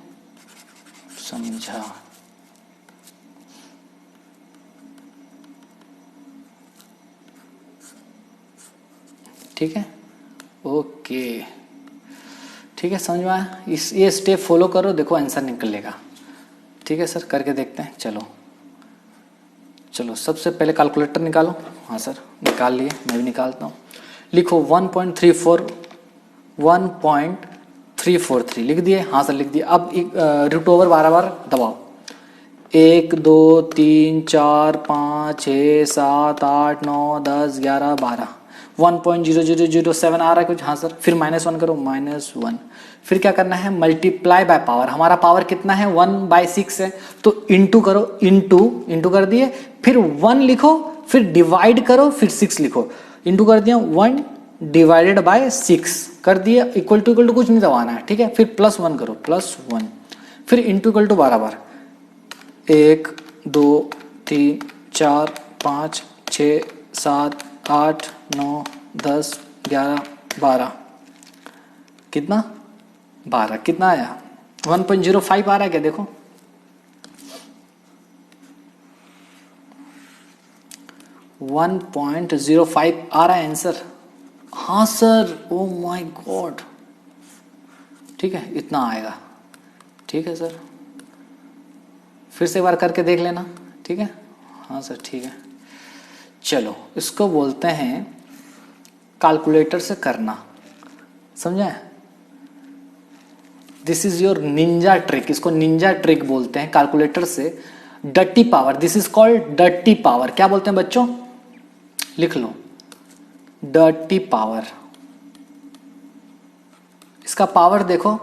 समझा। ठीक है, ओके, ठीक है, समझ में आया। ये स्टेप फॉलो करो, देखो आंसर निकलेगा। ठीक है सर, करके देखते हैं। चलो चलो, सबसे पहले कैलकुलेटर निकालो। हाँ सर, निकाल लिए, मैं भी निकालता हूँ। लिखो 1.343 लिख दिए। हाँ सर, लिख दिए। अब रूट ओवर 12 बार दबाओ। 1 2 3 4 5 6 7 8 9 10 11 12 1.0007 आ रहा है कुछ। हाँ सर, फिर -1 करो, -1। फिर क्या करना है, मल्टीप्लाई बाय पावर। हमारा पावर कितना है, 1/6 है, तो इंटू करो, इंटू कर दिए, फिर 1 लिखो, फिर डिवाइड करो, फिर 6 लिखो। इंटू कर दिया, 1 डिवाइडेड बाय 6 कर दिया, इक्वल टू कुछ नहीं दबाना है, ठीक है। फिर +1 करो, +1, फिर इंटू इक्वल टू 12 बार। 1 2 3 4 5 6 7 8 9 10 11 12 कितना, 12 कितना आया, 1.05 आ रहा है क्या, देखो 1.05 आ रहा है आंसर। हाँ सर, ओ माय गॉड, ठीक है, इतना आएगा। ठीक है सर, फिर से एक बार करके देख लेना, ठीक है। हाँ सर, ठीक है। चलो, इसको बोलते हैं कैलकुलेटर से करना, समझे। This is your Ninja trick, इसको निंजा ट्रिक बोलते हैं। कैलकुलेटर से dirty power, this is called dirty power. क्या बोलते हैं बच्चों, लिख लो, डर्टी पावर। इसका पावर देखो,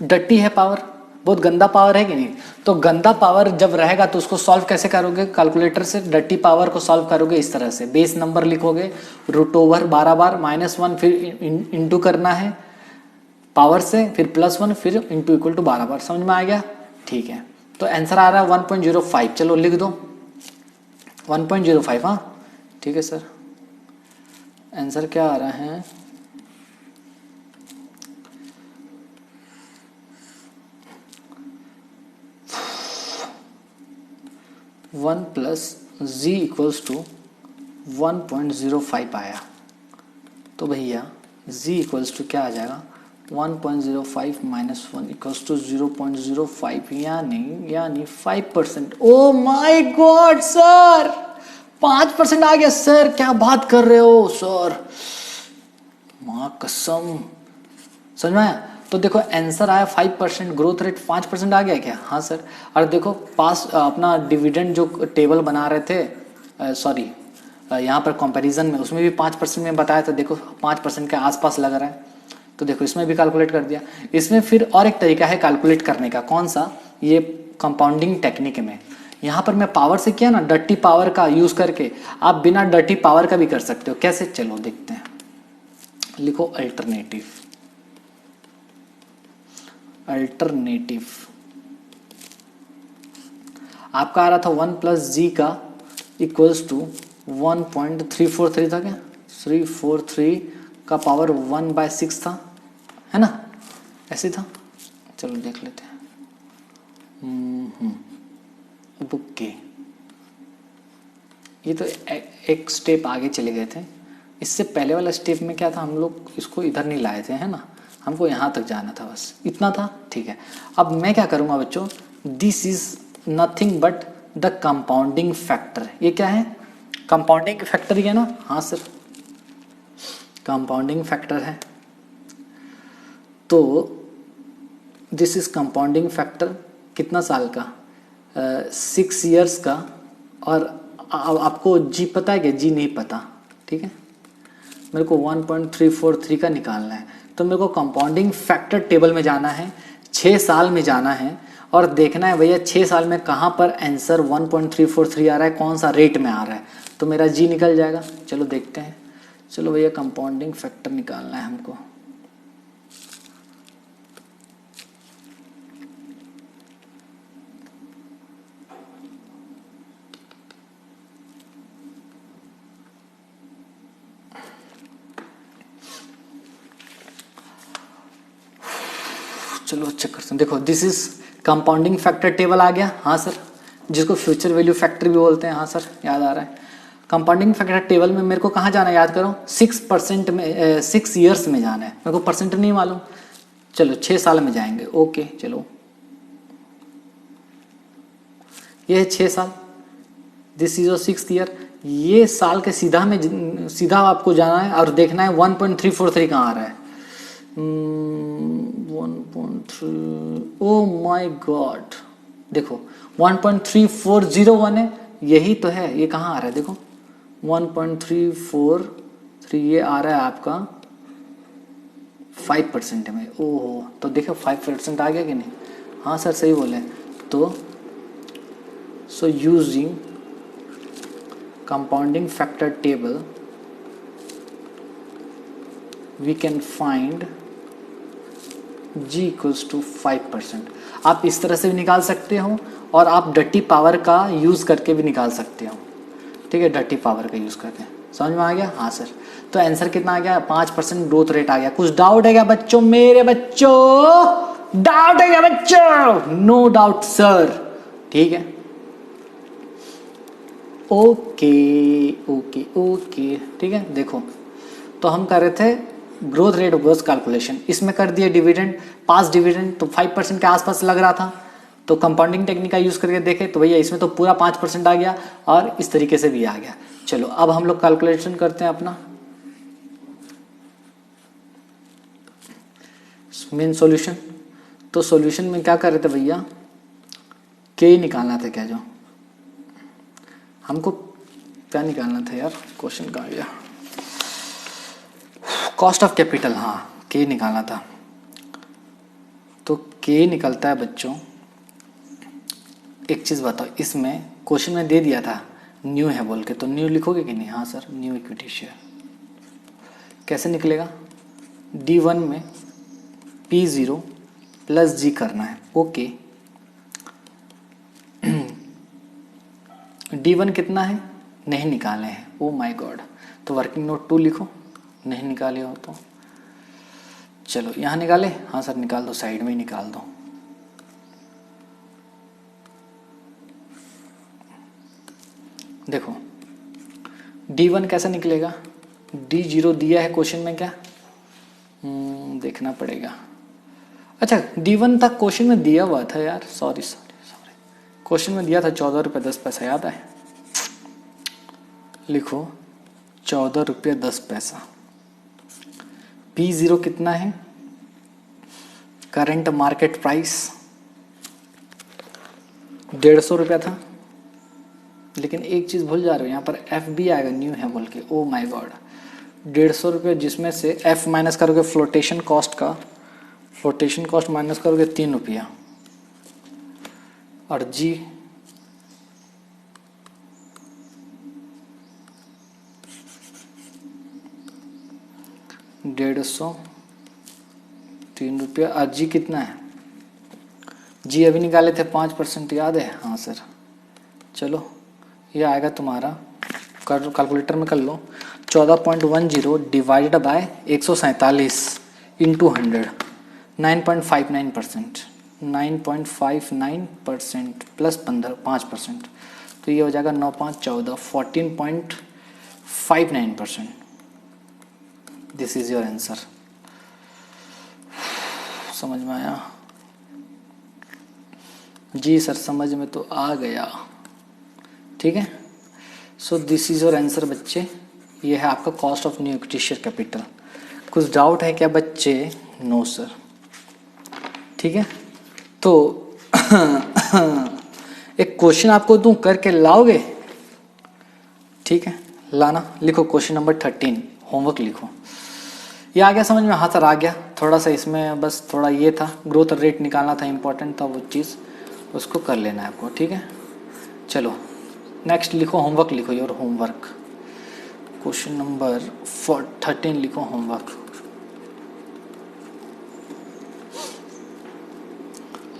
डर्टी है पावर, बहुत गंदा पावर है कि नहीं। तो गंदा पावर जब रहेगा तो उसको सॉल्व कैसे करोगे, कैलकुलेटर से डर्टी पावर को सॉल्व करोगे इस तरह से। बेस नंबर लिखोगे, रूट ओवर 12 बार, -1, फिर इंटू करना है पावर से, फिर +1, फिर इंटू इक्वल टू 12 बार। समझ में आ गया, ठीक है। तो आंसर आ रहा है 1.05। चलो लिख दो 1.05। हाँ ठीक है सर, आंसर क्या आ रहा है, one plus G equals to 1.05 आया। तो भैया z इक्वल्स टू क्या आ जाएगा, 1.05 -1 इक्वल्स टू 0.05, यानी 5%। ओ माय गॉड सर, 5% आ गया सर, क्या बात कर रहे हो सर, माँ कसम, समझ में आया। तो देखो आंसर आया 5%, ग्रोथ रेट 5% आ गया क्या। हाँ सर, और देखो पास अपना डिविडेंड जो टेबल बना रहे थे, सॉरी यहाँ पर कंपैरिजन में, उसमें भी 5% में बताया था। देखो 5% के आसपास लग रहा है, तो देखो इसमें भी कैलकुलेट कर दिया। इसमें फिर और एक तरीका है कैलकुलेट करने का, कौन सा, ये कंपाउंडिंग टेक्निक में। यहाँ पर मैं पावर से किया ना, डर्टी पावर का यूज करके, आप बिना डर्टी पावर का भी कर सकते हो। कैसे, चलो देखते हैं। लिखो अल्टरनेटिव, अल्टरनेटिव आपका आ रहा था 1 + g का इक्वल्स टू 1.343 था क्या, 343 का पावर 1/6 था, है ना, ऐसे था। चलो देख लेते हैं। ओके, ये तो एक स्टेप आगे चले गए थे। इससे पहले वाला स्टेप में क्या था, हम लोग इसको इधर नहीं लाए थे, है ना, हमको यहाँ तक जाना था, बस इतना था, ठीक है। अब मैं क्या करूँगा बच्चों, this is nothing but the compounding factor. ये क्या है, कंपाउंडिंग फैक्टर ही है ना, हाँ सर, कंपाउंडिंग फैक्टर है। तो दिस इज कंपाउंडिंग फैक्टर, कितना साल का, 6 ईयर्स का। और आपको जी पता है क्या, जी नहीं पता, ठीक है। मेरे को 1.343 का निकालना है, तो मेरे को कंपाउंडिंग फैक्टर टेबल में जाना है, 6 साल में जाना है और देखना है भैया 6 साल में कहाँ पर आंसर 1.343 आ रहा है, कौन सा रेट में आ रहा है, तो मेरा जी निकल जाएगा। चलो देखते हैं। चलो भैया कंपाउंडिंग फैक्टर निकालना है हमको। चलो चेक करते हैं। देखो this is compounding factor table आ गया, हाँ सर, जिसको फ्यूचर वैल्यू फैक्टर भी बोलते हैं, हाँ सर याद आ रहा है। कंपाउंडिंग फैक्टर टेबल में मेरे को कहाँ जाना है, याद करो, 6% में, 6 ईयर्स में जाना है, मेरे को परसेंट नहीं मालूम। चलो 6 साल में जाएंगे, ओके। चलो ये है 6 साल, दिस इज 6th ईयर। ये साल के सीधा आपको जाना है और देखना है 1.343 कहाँ आ रहा है। 1.3, ओ माय गॉड, देखो 1.3401 है, यही तो है, ये कहाँ आ रहा है, देखो 1.343 ये आ रहा है आपका 5% में। ओहो, तो देखो 5% आ गया कि नहीं, हाँ सर सही बोले। तो so using compounding factor table we can find g equals to 5%। आप इस तरह से भी निकाल सकते हो और आप डर्टी पावर का यूज़ करके भी निकाल सकते हो, ठीक है, डर्टी पावर का यूज़ करके। समझ में आ गया, हाँ सर। तो आंसर कितना आ गया, 5% ग्रोथ रेट आ गया। कुछ डाउट है क्या बच्चों, मेरे बच्चों, डाउट है क्या बच्चों? नो डाउट सर, ठीक है, ओके ओके ओके, ठीक है। देखो तो हम कर रहे थे ग्रोथ रेट ग्रोथ कैलकुलेशन, इसमें कर दिया डिविडेंड, पास डिविडेंड तो 5% के आसपास लग रहा था, तो कंपाउंडिंग टेक्निक का यूज़ करके देखे तो भैया इसमें तो पूरा 5% आ गया और इस तरीके से भी आ गया। चलो अब हम लोग कैलकुलेशन करते हैं अपना मेन सॉल्यूशन। तो सॉल्यूशन में क्या कर रहे थे भैया, के निकालना था क्या, जो हमको क्या निकालना था यार, क्वेश्चन कहाँ गया, कॉस्ट ऑफ कैपिटल, हाँ के निकालना था। तो के निकलता है बच्चों, एक चीज़ बताओ, इसमें क्वेश्चन में दे दिया था न्यू है बोल के, तो न्यू लिखोगे कि नहीं, हाँ सर, न्यू इक्विटी शेयर कैसे निकलेगा, D1 में P0 प्लस जी करना है, ओके। D1 कितना है, नहीं निकाले हैं, ओ माय गॉड, तो वर्किंग नोट 2 लिखो, नहीं निकाले हो तो। चलो यहाँ निकाले, हाँ सर निकाल दो, साइड में ही निकाल दो। देखो D1 कैसा निकलेगा, D0 दिया है क्वेश्चन में क्या, देखना पड़ेगा। अच्छा D1 तक क्वेश्चन में दिया हुआ था यार, सॉरी क्वेश्चन में दिया था 14 रुपये 10 पैसा, याद है, लिखो 14 रुपये 10 पैसा। P0 कितना है, करंट मार्केट प्राइस 150 रुपया था, लेकिन एक चीज़ भूल जा रहे हो, यहाँ पर एफ भी आएगा, न्यू है बोल के, ओ माय गॉड, 150 रुपये, जिसमें से एफ माइनस करोगे फ्लोटेशन कॉस्ट का, फ्लोटेशन कॉस्ट माइनस करोगे 3 रुपया, और जी ₹150, 3 रुपया, और जी कितना है, जी अभी निकाले थे 5%, याद है, हाँ सर। चलो ये आएगा तुम्हारा, कैलकुलेटर में कर लो, 14.10 डिवाइडेड बाय 147 इंटू 100, 9.59%, 9.59% प्लस 5%, तो ये हो जाएगा 9 5 14, 14.59%. This is your answer. समझ में आया? जी सर समझ में तो आ गया. ठीक है, so this is your answer बच्चे. ये है आपका cost of new equity share capital. कुछ डाउट है क्या बच्चे? No sir. ठीक है, तो एक क्वेश्चन आपको दूं, करके लाओगे? ठीक है, लाना. लिखो क्वेश्चन नंबर 13, होमवर्क लिखो. ये आ गया समझ में? हाँ सर आ गया. थोड़ा सा इसमें बस थोड़ा ये था, ग्रोथ रेट निकालना था, इंपॉर्टेंट था वो चीज़, उसको कर लेना है आपको. ठीक है, चलो नेक्स्ट लिखो, होमवर्क लिखो. योर होमवर्क क्वेश्चन नंबर 13 लिखो, होमवर्क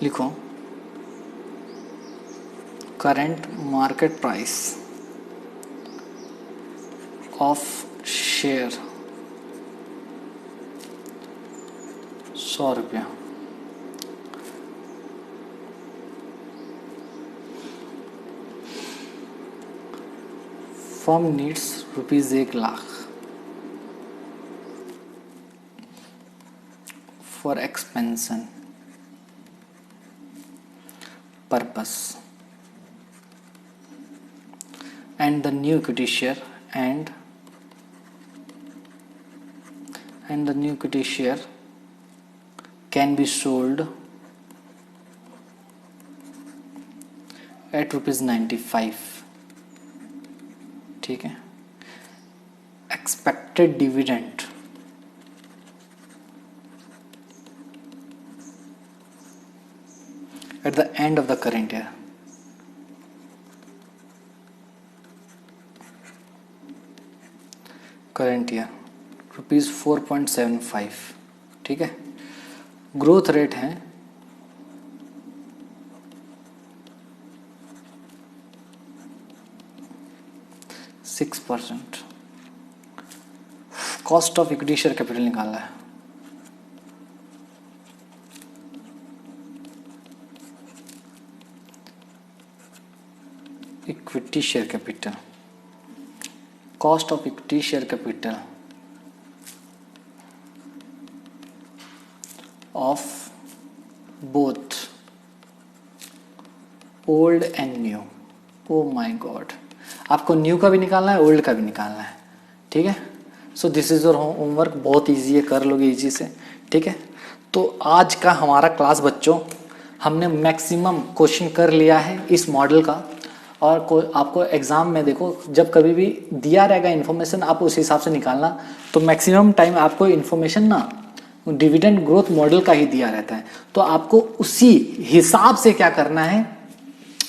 लिखो. Current market price of share 100 रुपया. Firm needs ₹1,00,000 for expansion purpose and the new equity share and the new equity share can be sold at ₹95. ठीक है, expected dividend at the end of the current year. Current year ₹4.75. ठीक है, growth rate है 6%. Cost of equity share capital निकालना है. Equity share capital, cost of equity share capital of both old and new. oh my god, आपको new का भी निकालना है, ओल्ड का भी निकालना है. ठीक है, so this is your homework. बहुत इजी है, कर लोगे इजी से. ठीक है, तो आज का हमारा क्लास बच्चों, हमने मैक्सिमम क्वेश्चन कर लिया है इस मॉडल का. और आपको एग्जाम में देखो, जब कभी भी दिया रहेगा इन्फॉर्मेशन, आप उस हिसाब से निकालना. तो मैक्सिमम टाइम आपको इन्फॉर्मेशन ना डिविडेंड ग्रोथ मॉडल का ही दिया रहता है, तो आपको उसी हिसाब से क्या करना है,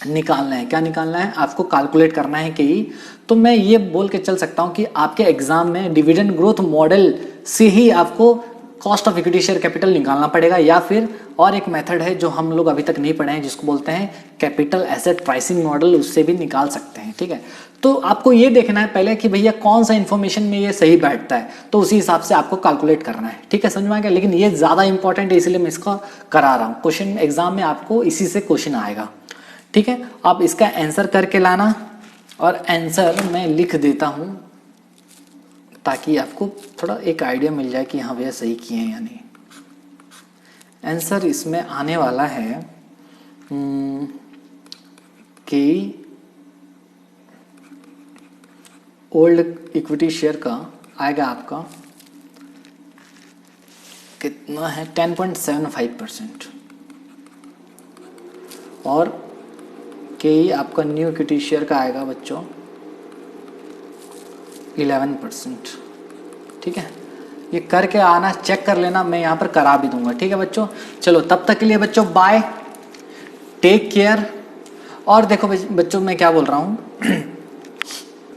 निकालना है. क्या निकालना है? आपको कैलकुलेट करना है कि. तो मैं ये बोल के चल सकता हूँ कि आपके एग्जाम में डिविडेंड ग्रोथ मॉडल से ही आपको cost of equity share capital निकालना पड़ेगा, या फिर और एक मेथड है जो हम लोग अभी तक नहीं पढ़े हैं, जिसको बोलते हैं कैपिटल एसेट प्राइसिंग मॉडल, उससे भी निकाल सकते हैं. ठीक है, तो आपको ये देखना है पहले कि भैया कौन सा इन्फॉर्मेशन में ये सही बैठता है, तो उसी हिसाब से आपको कैलकुलेट करना है. ठीक है, समझ में आ गया? लेकिन ये ज़्यादा इंपॉर्टेंट है, इसलिए मैं इसको करा रहा हूँ. क्वेश्चन एग्जाम में आपको इसी से क्वेश्चन आएगा. ठीक है, आप इसका आंसर करके लाना, और आंसर मैं लिख देता हूँ ताकि आपको थोड़ा एक आइडिया मिल जाए कि हाँ भैया सही किए हैं या नहीं. आंसर इसमें आने वाला है कि ओल्ड इक्विटी शेयर का आएगा आपका कितना है, 10.75%, और के आपका न्यू इक्विटी शेयर का आएगा बच्चों 11%. ठीक है, ये करके आना, चेक कर लेना, मैं यहाँ पर करा भी दूंगा. ठीक है बच्चों, चलो तब तक के लिए बच्चों बाय, टेक केयर. और देखो बच्चों मैं क्या बोल रहा हूँ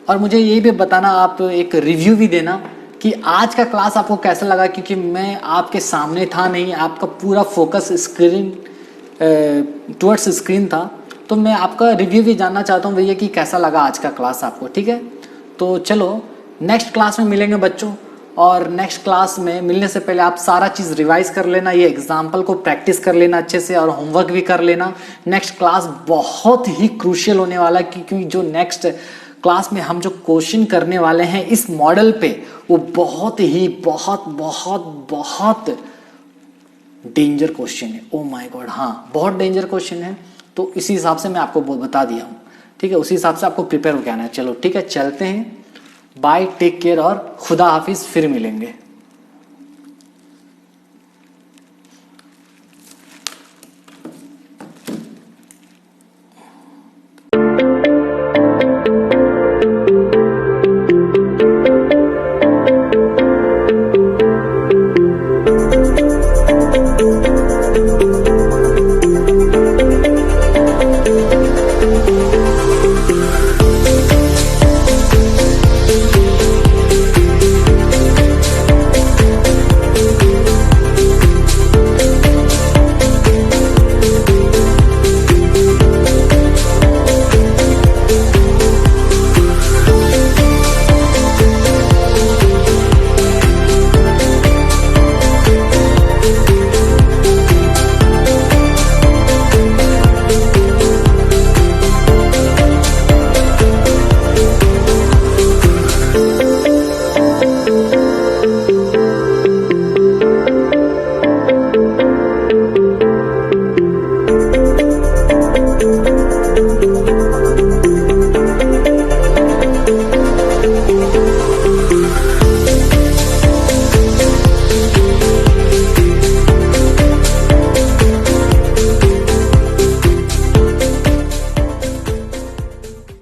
और मुझे ये भी बताना, आप एक रिव्यू भी देना कि आज का क्लास आपको कैसा लगा, क्योंकि मैं आपके सामने था नहीं, आपका पूरा फोकस स्क्रीन टुवर्ड्स स्क्रीन था. तो मैं आपका रिव्यू भी जानना चाहता हूँ भैया कि कैसा लगा आज का क्लास आपको. ठीक है, तो चलो नेक्स्ट क्लास में मिलेंगे बच्चों, और नेक्स्ट क्लास में मिलने से पहले आप सारा चीज़ रिवाइज कर लेना, ये एग्जाम्पल को प्रैक्टिस कर लेना अच्छे से, और होमवर्क भी कर लेना। नेक्स्ट क्लास बहुत ही क्रूशियल होने वाला है, क्योंकि जो नेक्स्ट क्लास में हम जो क्वेश्चन करने वाले हैं इस मॉडल पे, वो बहुत डेंजर क्वेश्चन है। ओ माय गॉड, हाँ बहुत डेंजर क्वेश्चन है। तो इसी हिसाब से मैं आपको बता दिया हूँ, ठीक है, उसी हिसाब से आपको प्रिपेयर होकर आना है। चलो ठीक है, चलते हैं, बाय, टेक केयर और खुदा हाफिज, फिर मिलेंगे।